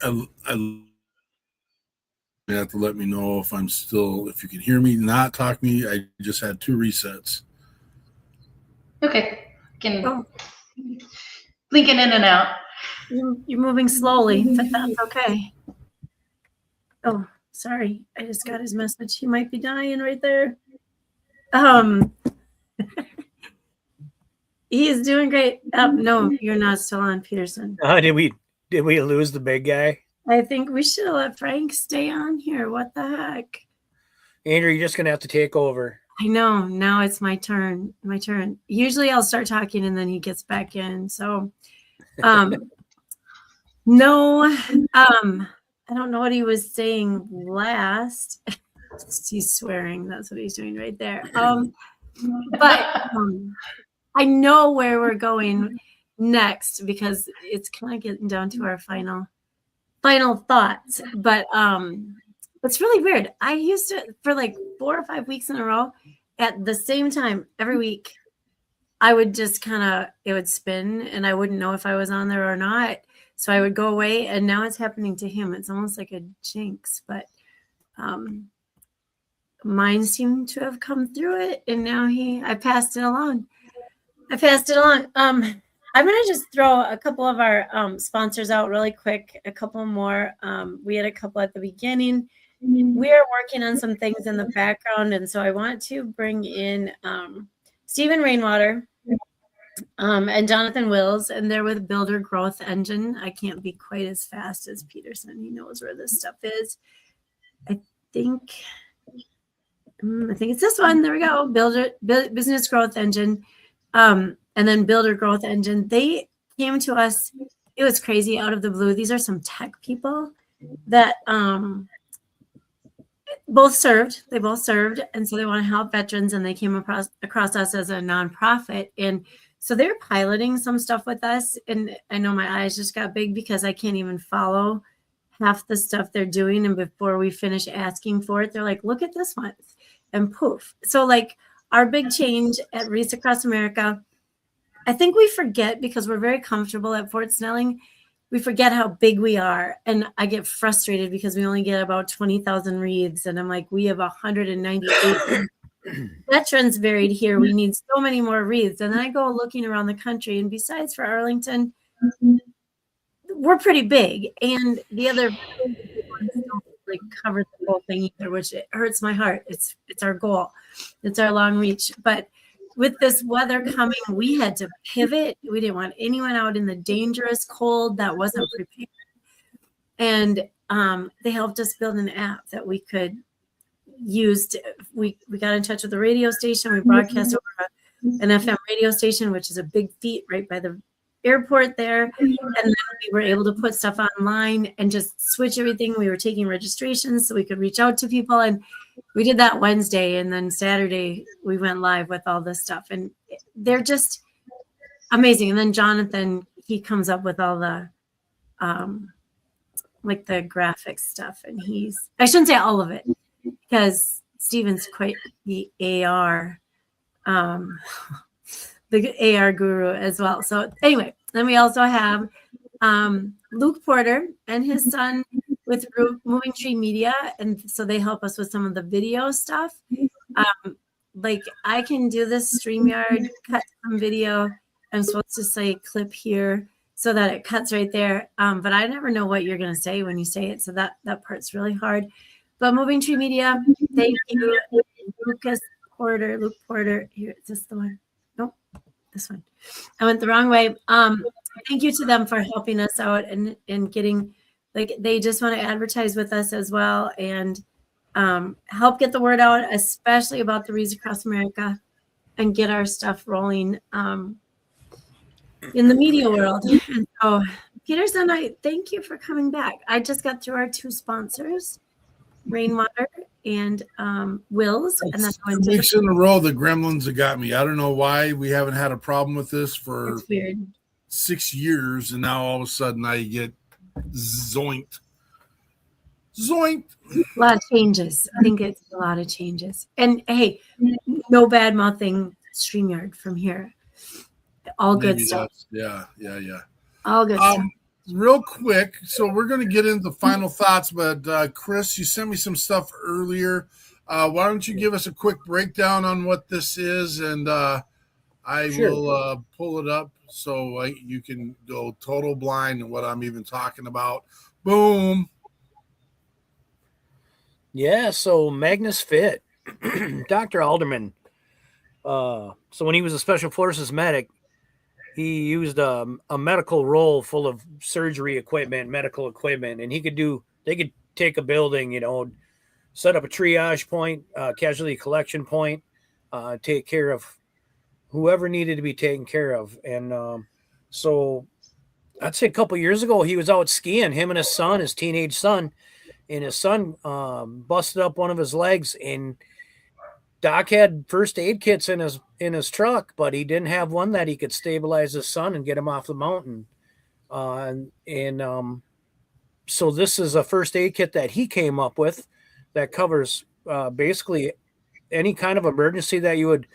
You have to let me know if if you can hear me, not talk me. I just had 2 resets. Okay. Blinking in and out. You're moving slowly, but that's okay. Oh, sorry. I just got his message. He might be dying right there. He is doing great. No, you're not still on, Peterson. Did we lose the big guy? I think we should have let Frank stay on here. What the heck? Andrew, you're just gonna have to take over. I know. Now it's my turn. Usually I'll start talking and then he gets back in. So no, I don't know what he was saying last. He's swearing. That's what he's doing right there. But I know where we're going next because it's kind of getting down to our final thoughts. But it's really weird. I used to, for like 4 or 5 weeks in a row, at the same time every week, I would just it would spin and I wouldn't know if I was on there or not. So I would go away, and now it's happening to him. It's almost like a jinx, but mine seemed to have come through it, and now I passed it along. I'm going to just throw a couple of our sponsors out really quick, a couple more. We had a couple at the beginning, we are working on some things in the background, and so I want to bring in Stephen Rainwater and Jonathan Wills, and they're with Builder Growth Engine. I can't be quite as fast as Peterson. He knows where this stuff is. I think it's this one. There we go. Business Growth Engine, and then Builder Growth Engine. They came to us. It was crazy out of the blue. These are some tech people that both served. They both served, and so they want to help veterans. And they came across us as a nonprofit, and so they're piloting some stuff with us. And I know my eyes just got big because I can't even follow half the stuff they're doing. And before we finish asking for it, they're like, "Look at this one," and poof. So like our big change at Reese Across America, I think we forget because we're very comfortable at Fort Snelling. We forget how big we are. And I get frustrated because we only get about 20,000 wreaths. And I'm like, we have 198 veterans buried here. We need so many more wreaths. And then I go looking around the country. And besides for Arlington, we're pretty big. And the other don't like cover the whole thing either, which it hurts my heart. It's our goal. It's our long reach. But with this weather coming, we had to pivot. We didn't want anyone out in the dangerous cold that wasn't prepared. And they helped us build an app that we could use. We got in touch with the radio station. We broadcast over an FM radio station, which is a big feat right by the airport there. And then we were able to put stuff online and just switch everything. We were taking registrations so we could reach out to people. And we did that Wednesday, and then Saturday we went live with all this stuff, and they're just amazing. And then Jonathan, he comes up with all the like the graphics stuff, and I shouldn't say all of it because Steven's quite the AR the AR guru as well. So anyway, then we also have Luke Porter and his son with Moving Tree Media, and so they help us with some of the video stuff. Like I can do this StreamYard, cut some video. I'm supposed to say clip here so that it cuts right there. But I never know what you're going to say when you say it. So that part's really hard. But Moving Tree Media, thank you. Luke Porter. Here, is this the one? Nope, this one. I went the wrong way. Thank you to them for helping us out and getting, like, they just want to advertise with us as well and help get the word out, especially about the Reads Across America, and get our stuff rolling in the media world. And so, Peterson, I thank you for coming back. I just got through our two sponsors, Rainwater and Wills. And then 2 weeks in a row, the gremlins have got me. I don't know why we haven't had a problem with this for 6 years, and now all of a sudden I get zoinked. A lot of changes. I think it's a lot of changes. And hey, no bad mouthing StreamYard from here. All good stuff. Yeah. All good stuff. Real quick, so we're going to get into the final thoughts, but Chris, you sent me some stuff earlier. Why don't you give us a quick breakdown on what this is, and I will pull it up so you can go total blind in what I'm even talking about. Boom. Yeah, so Magnus Fit, Dr. Alderman. So when he was a Special Forces medic, he used a medical roll full of surgery equipment, medical equipment, and they could take a building, set up a triage point, casualty collection point, take care of whoever needed to be taken care of. And so I'd say a couple years ago, he was out skiing, him and his son, his teenage son, and his son busted up one of his legs, and Doc had first aid kits in his truck, but he didn't have one that he could stabilize his son and get him off the mountain. So this is a first aid kit that he came up with that covers basically any kind of emergency that you would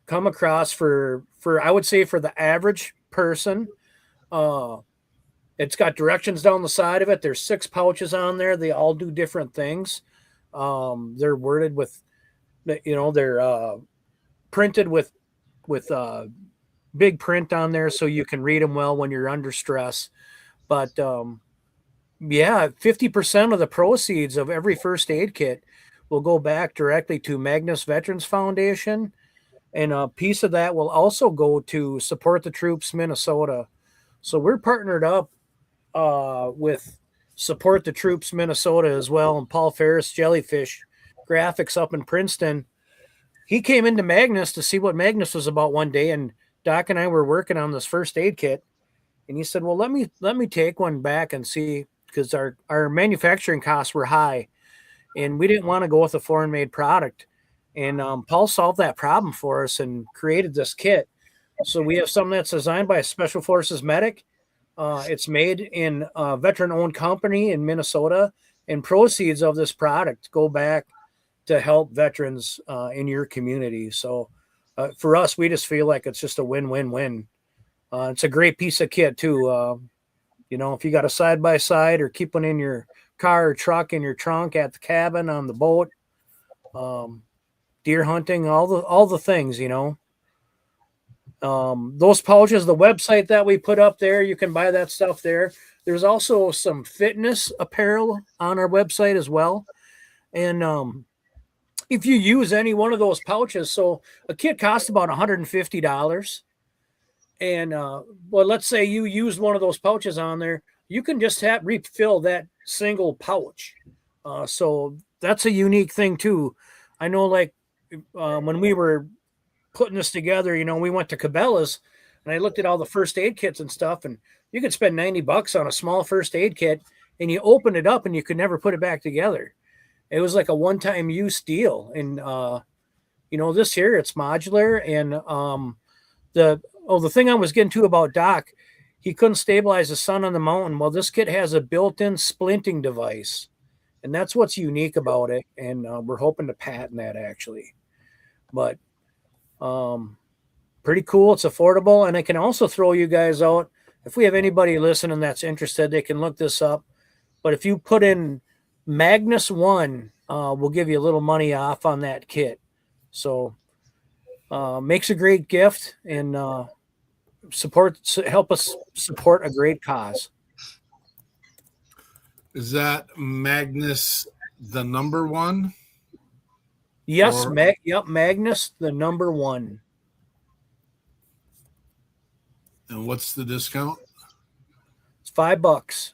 come across for I would say for the average person. It's got directions down the side of it. There's 6 pouches on there. They all do different things. They're worded with, they're printed with big print on there so you can read them well when you're under stress. But Yeah, 50% of the proceeds of every first aid kit will go back directly to Magnus Veterans Foundation, and a piece of that will also go to Support the Troops Minnesota. So we're partnered up with Support the Troops Minnesota as well, and Paul Ferris Jellyfish Graphics up in Princeton. He came into Magnus to see what Magnus was about one day, and Doc and I were working on this first aid kit, and he said, "Well, let me take one back and see." Because our manufacturing costs were high, and we didn't want to go with a foreign made product. And Paul solved that problem for us and created this kit. So we have something that's designed by a Special Forces medic. It's made in a veteran owned company in Minnesota, and proceeds of this product go back to help veterans in your community. So for us, we just feel like it's just a win-win-win. It's a great piece of kit too. If you got a side-by-side or keep one in your car or truck, in your trunk, at the cabin, on the boat, deer hunting, all the things, those pouches, the website that we put up there, you can buy that stuff there. There's also some fitness apparel on our website as well. And if you use any one of those pouches, so a kit costs about $150. And let's say you used one of those pouches on there, you can just refill that single pouch. So that's a unique thing too. I know, like when we were putting this together, we went to Cabela's and I looked at all the first aid kits and stuff, and you could spend $90 on a small first aid kit, and you open it up and you could never put it back together. It was like a one-time use deal. And this here, it's modular, and the thing I was getting to about Doc, he couldn't stabilize the sun on the mountain. Well, this kit has a built-in splinting device, and that's what's unique about it. And we're hoping to patent that, actually. But pretty cool. It's affordable, and I can also throw you guys out. If we have anybody listening that's interested, they can look this up. But if you put in Magnus 1, we'll give you a little money off on that kit. So makes a great gift, and help us support a great cause. Is that Magnus the number 1? Yes, Magnus the number 1. And what's the discount? It's $5.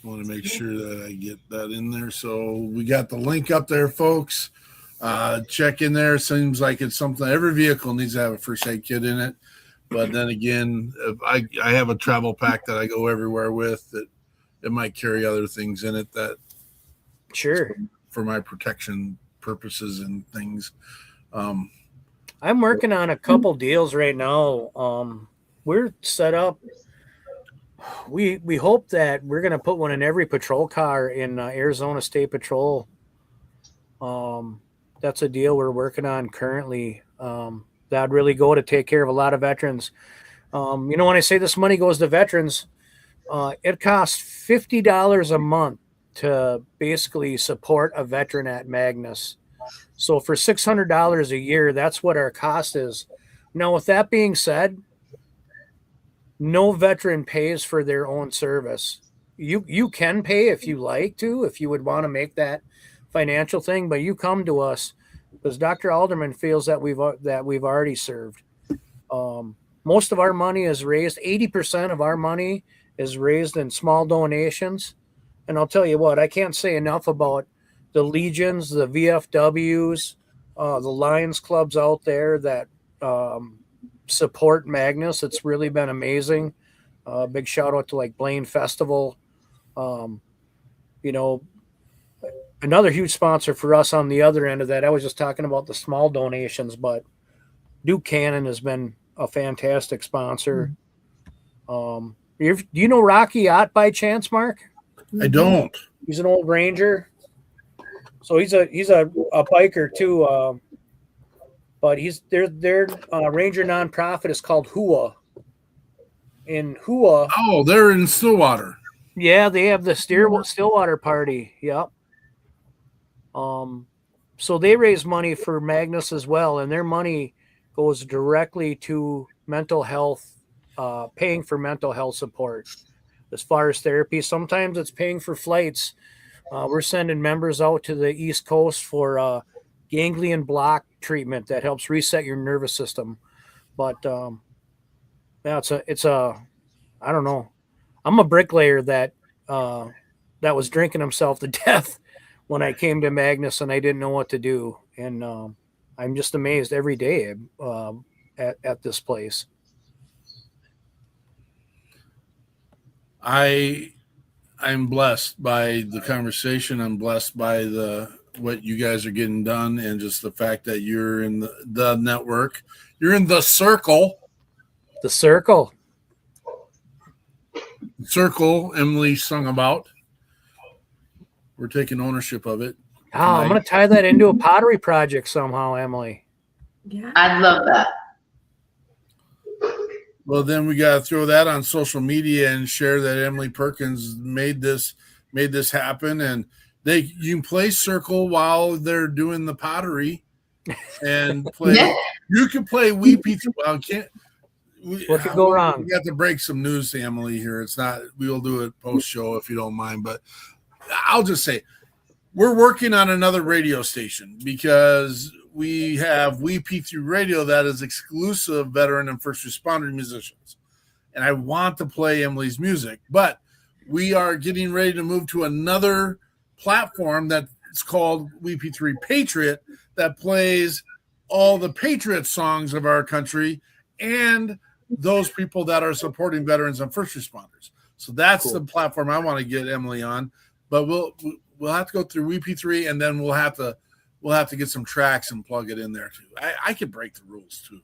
I want to make sure that I get that in there. So we got the link up there, folks. Check in there. Seems like it's something. Every vehicle needs to have a first aid kit in it. But then again, if I have a travel pack that I go everywhere with, that it might carry other things in it that sure for my protection purposes and things. I'm working on a couple deals right now. We're set up. We hope that we're going to put one in every patrol car in Arizona State Patrol. That's a deal we're working on currently. That'd really go to take care of a lot of veterans. When I say this money goes to veterans, it costs $50 a month to basically support a veteran at Magnus. So for $600 a year, that's what our cost is. Now, with that being said, no veteran pays for their own service. You can pay if you like to, if you would want to make that financial thing, but you come to us because Dr. Alderman feels that we've already served. Most of our money is raised. 80% of our money is raised in small donations. And I'll tell you what, I can't say enough about the Legions, the VFWs, the Lions clubs out there that support Magnus. It's really been amazing. Big shout out to like Blaine Festival. Another huge sponsor for us on the other end of that. I was just talking about the small donations, but Duke Cannon has been a fantastic sponsor. Do you know Rocky Ott by chance, Mark? I don't. He's an old Ranger. So he's a biker too. But their Ranger nonprofit is called HUA. In HUA. Oh, they're in Stillwater. Yeah, they have the Stillwater party. Yep. So they raise money for Magnus as well, and their money goes directly to mental health, paying for mental health support. As far as therapy, sometimes it's paying for flights. We're sending members out to the East Coast for ganglion block treatment that helps reset your nervous system. But yeah, it's a I don't know. I'm a bricklayer that was drinking himself to death when I came to Magnus, and I didn't know what to do. And I'm just amazed every day at this place. I'm blessed by the conversation. I'm blessed by what you guys are getting done, and just the fact that you're in the network. You're in the circle. The circle. Circle Emily sung about. We're taking ownership of it. Oh, I'm going to tie that into a pottery project somehow, Emily. Yeah, I'd love that. Well, then we got to throw that on social media and share that Emily Perkins made this happen. And you can play circle while they're doing the pottery, and play. Yeah. You can play Weepy. Well, What could go wrong? We got to break some news to Emily here. It's not. We'll do it post show if you don't mind. But I'll just say we're working on another radio station because we have WeP3 Radio that is exclusive veteran and first responder musicians. And I want to play Emily's music, but we are getting ready to move to another platform that's called WeP3 Patriot that plays all the Patriot songs of our country and those people that are supporting veterans and first responders. So that's the platform I want to get Emily on, but we'll have to go through WeP3, and then we'll have to get some tracks and plug it in there too. I can break the rules too.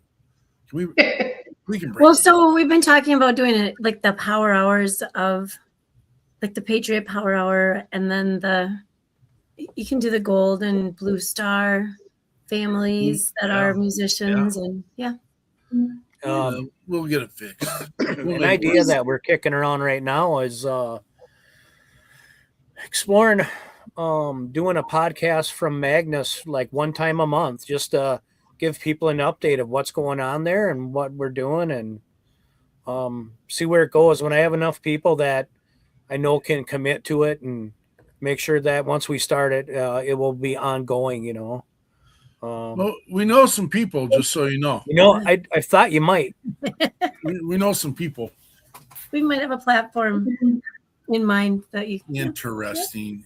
We can break. Well, so we've been talking about doing it like the power hours of like the Patriot Power Hour, and then you can do the Gold and Blue Star families that are musicians, and we'll get it fixed. An idea that we're kicking around right now is exploring doing a podcast from Magnus like one time a month, just to give people an update of what's going on there and what we're doing, and see where it goes. When I have enough people that I know can commit to it, and make sure that once we start it, it will be ongoing, Well, we know some people, just so you know. I thought you might. we know some people. we might have a platform in mind that you can. Interesting.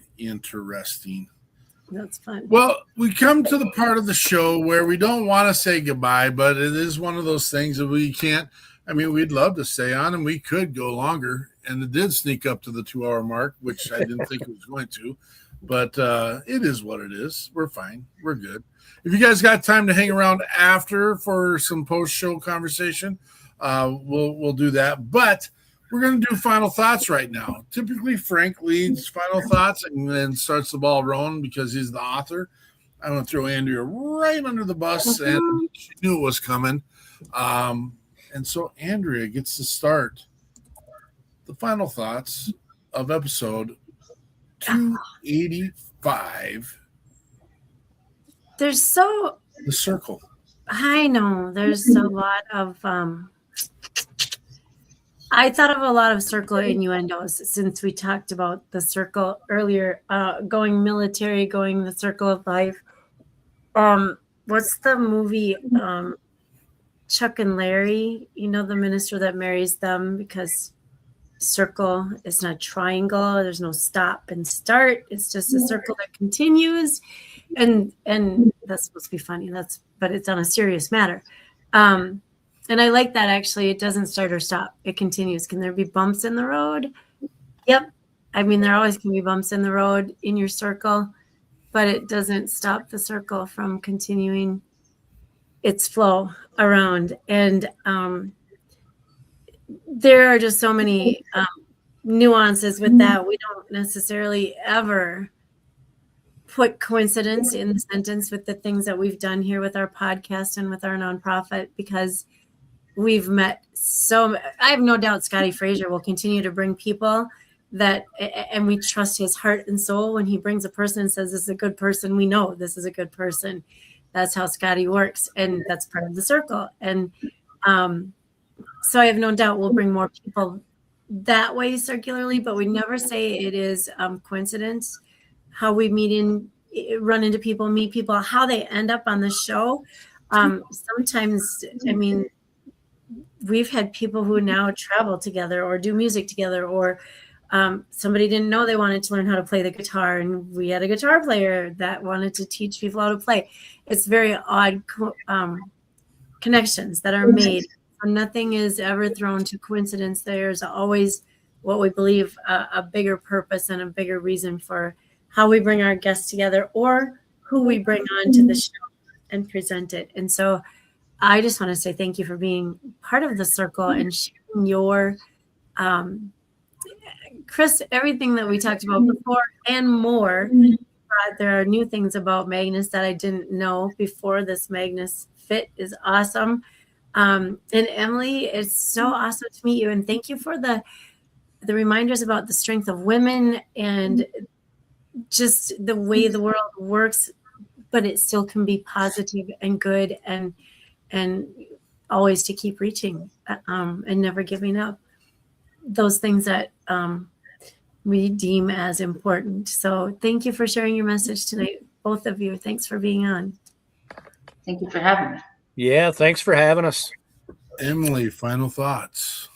That's fun. Well, we come to the part of the show where we don't want to say goodbye, but it is one of those things that we can't. I mean, we'd love to stay on, and we could go longer, and it did sneak up to the 2-hour mark, which I didn't think it was going to. But it is what it is. We're fine. We're good. If you guys got time to hang around after for some post-show conversation, we'll do that. But we're going to do final thoughts right now. Typically, Frank leads final thoughts and then starts the ball rolling because he's the author. I'm going to throw Andrea right under the bus, and she knew it was coming. And so Andrea gets to start the final thoughts of episode 285. There's The Circle. I know there's a lot of I thought of a lot of circle innuendos since we talked about the circle earlier, going military, going the circle of life. What's the movie Chuck and Larry, the minister that marries them because circle is not a triangle, there's no stop and start, it's just a circle that continues, and that's supposed to be funny, but it's on a serious matter. And I like that, actually. It doesn't start or stop. It continues. Can there be bumps in the road? Yep. I mean, there always can be bumps in the road in your circle, but it doesn't stop the circle from continuing its flow around. And there are just so many nuances with that. We don't necessarily ever put coincidence in the sentence with the things that we've done here with our podcast and with our nonprofit, because we've met I have no doubt Scotty Frazier will continue to bring people and we trust his heart and soul. When he brings a person and says, this is a good person, we know this is a good person. that's how Scotty works, and that's part of the circle. And so I have no doubt we'll bring more people that way circularly, but we never say it is coincidence how we run into people, meet people, how they end up on the show. Sometimes, I mean, we've had people who now travel together or do music together, or somebody didn't know they wanted to learn how to play the guitar, and we had a guitar player that wanted to teach people how to play. It's very odd connections that are made. So nothing is ever thrown to coincidence. There's always what we believe a bigger purpose and a bigger reason for how we bring our guests together or who we bring on to the show and present it. And so I just want to say thank you for being part of the circle and sharing your, Chris, everything that we talked about before and more. There are new things about Magnus that I didn't know before. This Magnus fit is awesome. And Emily, it's so awesome to meet you. And thank you for the reminders about the strength of women and just the way the world works, but it still can be positive and good and always to keep reaching and never giving up. Those things that we deem as important. So thank you for sharing your message tonight, both of you. Thanks for being on. Thank you for having me. Yeah, thanks for having us. Emily, final thoughts.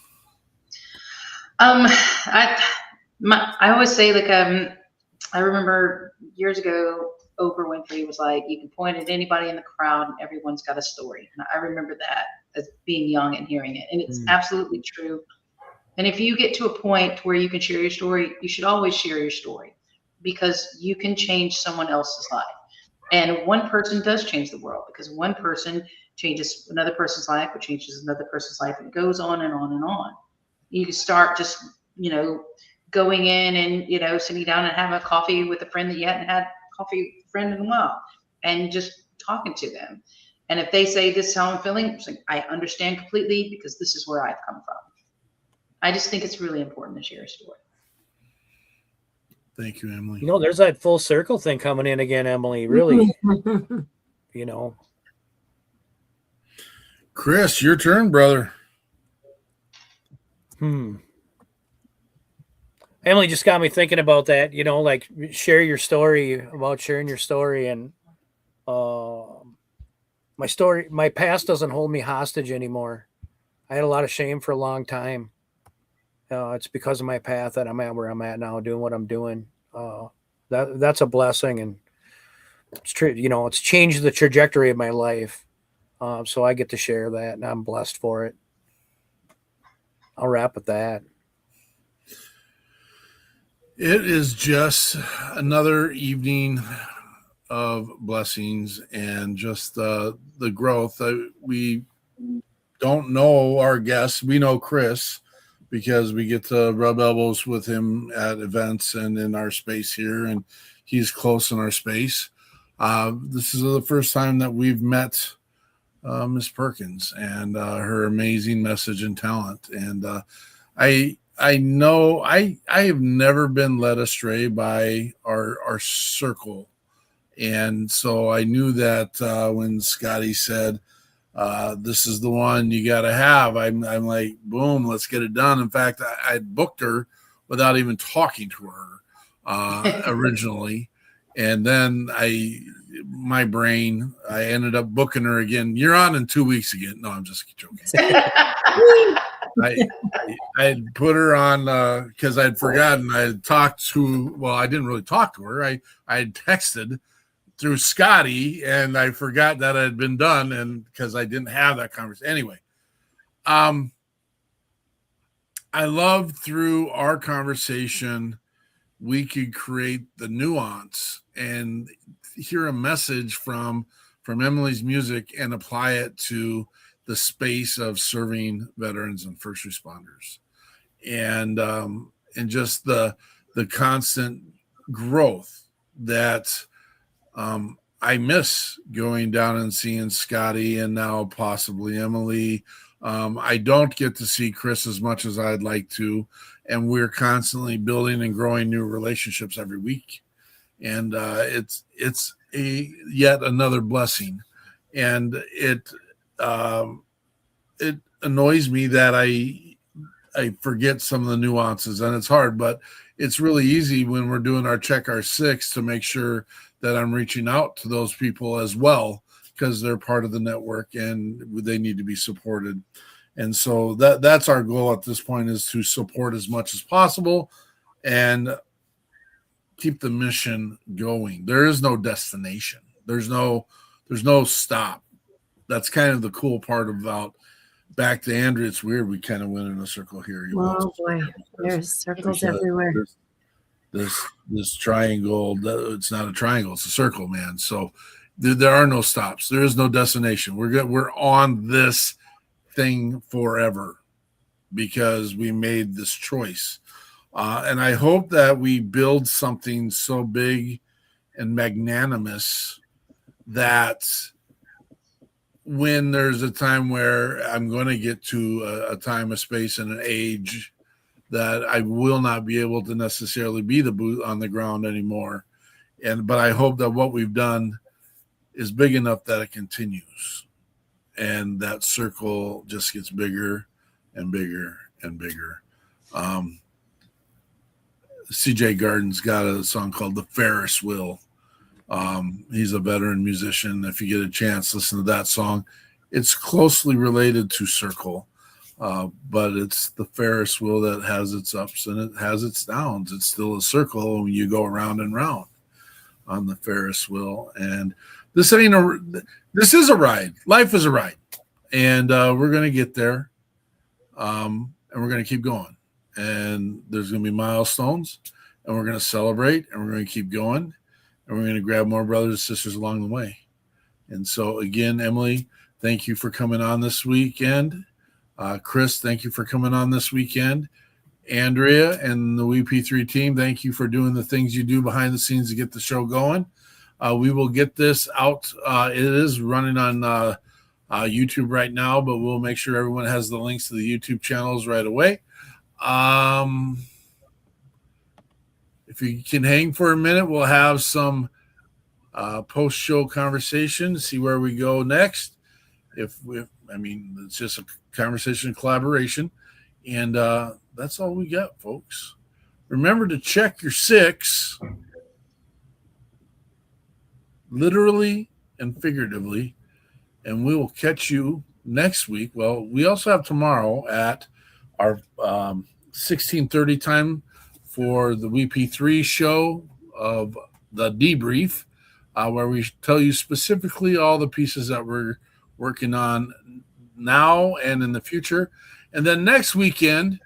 I always say, like, I remember years ago, Oprah Winfrey was like, you can point at anybody in the crowd and everyone's got a story. And I remember that as being young and hearing it. And it's absolutely true. And if you get to a point where you can share your story, you should always share your story, because you can change someone else's life. And one person does change the world, because one person changes another person's life, which changes another person's life, and it goes on and on and on. You can start just, going in and, sitting down and having a coffee with a friend that you hadn't had coffee with a friend in a while, and just talking to them. And if they say, this is how I'm feeling, it's like, I understand completely, because this is where I've come from. I just think it's really important to share a story. Thank you, Emily. There's that full circle thing coming in again, Emily. Really, Chris, your turn, brother. Emily just got me thinking about that, like share your story, about sharing your story. And my past doesn't hold me hostage anymore. I had a lot of shame for a long time. It's because of my path that I'm at where I'm at now, doing what I'm doing. That's a blessing, and it's true. It's changed the trajectory of my life. So I get to share that, and I'm blessed for it. I'll wrap with that. It is just another evening of blessings and just the growth. We don't know our guests. We know Chris, because we get to rub elbows with him at events and in our space here, and he's close in our space. This is the first time that we've met Miss Perkins and her amazing message and talent. And I know I have never been led astray by our circle. And so I knew that when Scotty said, this is the one you got to have, I'm like, boom, let's get it done. In fact, I booked her without even talking to her originally. And then I ended up booking her again. You're on in 2 weeks again. No, I'm just joking. I put her on because I'd forgotten. I had talked to, I didn't really talk to her. I had texted through Scotty, and I forgot that it had been done, and because I didn't have that conversation. Anyway, I love through our conversation, we could create the nuance and hear a message from Emily's music and apply it to the space of serving veterans and first responders, and just the constant growth that I miss going down and seeing Scotty and now possibly Emily. I don't get to see Chris as much as I'd like to, and we're constantly building and growing new relationships every week. and it's yet another blessing. And it annoys me that I forget some of the nuances, and it's hard, but it's really easy when we're doing our check our six to make sure that I'm reaching out to those people as well, because they're part of the network and they need to be supported. And so that's our goal at this point, is to support as much as possible and keep the mission going. There is no destination. There's no stop. That's kind of the cool part about back to Andrea. It's weird. We kind of went in a circle here. Oh boy, there's circles everywhere. This triangle, it's not a triangle, it's a circle, man. So there are no stops. There is no destination. We're on this thing forever because we made this choice. And I hope that we build something so big and magnanimous that when there's a time where I'm going to get to a time, a space, and an age that I will not be able to necessarily be the boot on the ground anymore. But I hope that what we've done is big enough that it continues. And that circle just gets bigger and bigger and bigger. CJ Garden's got a song called The Ferris Wheel. He's a veteran musician. If you get a chance, listen to that song. It's closely related to circle, but it's the Ferris wheel that has its ups and it has its downs. It's still a circle when you go around and round on the Ferris wheel. And this is a ride. Life is a ride, and we're going to get there, and we're going to keep going. And there's going to be milestones, and we're going to celebrate, and we're going to keep going. And we're going to grab more brothers and sisters along the way. And so, again, Emily, thank you for coming on this weekend. Chris, thank you for coming on this weekend. Andrea and the WP3 team, thank you for doing the things you do behind the scenes to get the show going. We will get this out. It is running on YouTube right now, but we'll make sure everyone has the links to the YouTube channels right away. If you can hang for a minute, we'll have some post-show conversation, see where we go next. It's just a conversation, collaboration, and that's all we got, folks. Remember to check your six, literally and figuratively, and we will catch you next week. Well, we also have tomorrow at our 16:30 time for the WP3 show of the debrief, where we tell you specifically all the pieces that we're working on now and in the future. And then next weekend,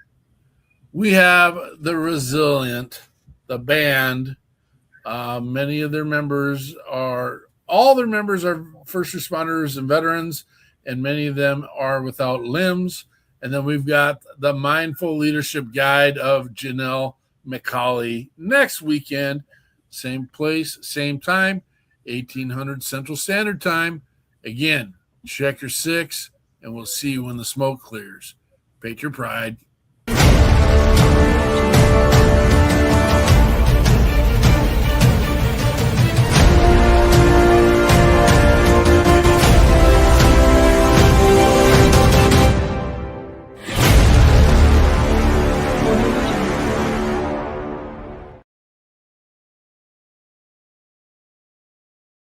we have the Resilient, the band. Many of their members all their members are first responders and veterans, and many of them are without limbs. And then we've got the Mindful Leadership Guide of Janelle McCauley next weekend, same place, same time, 1800 Central Standard Time. Again, check your six, and we'll see you when the smoke clears. Patriot Pride.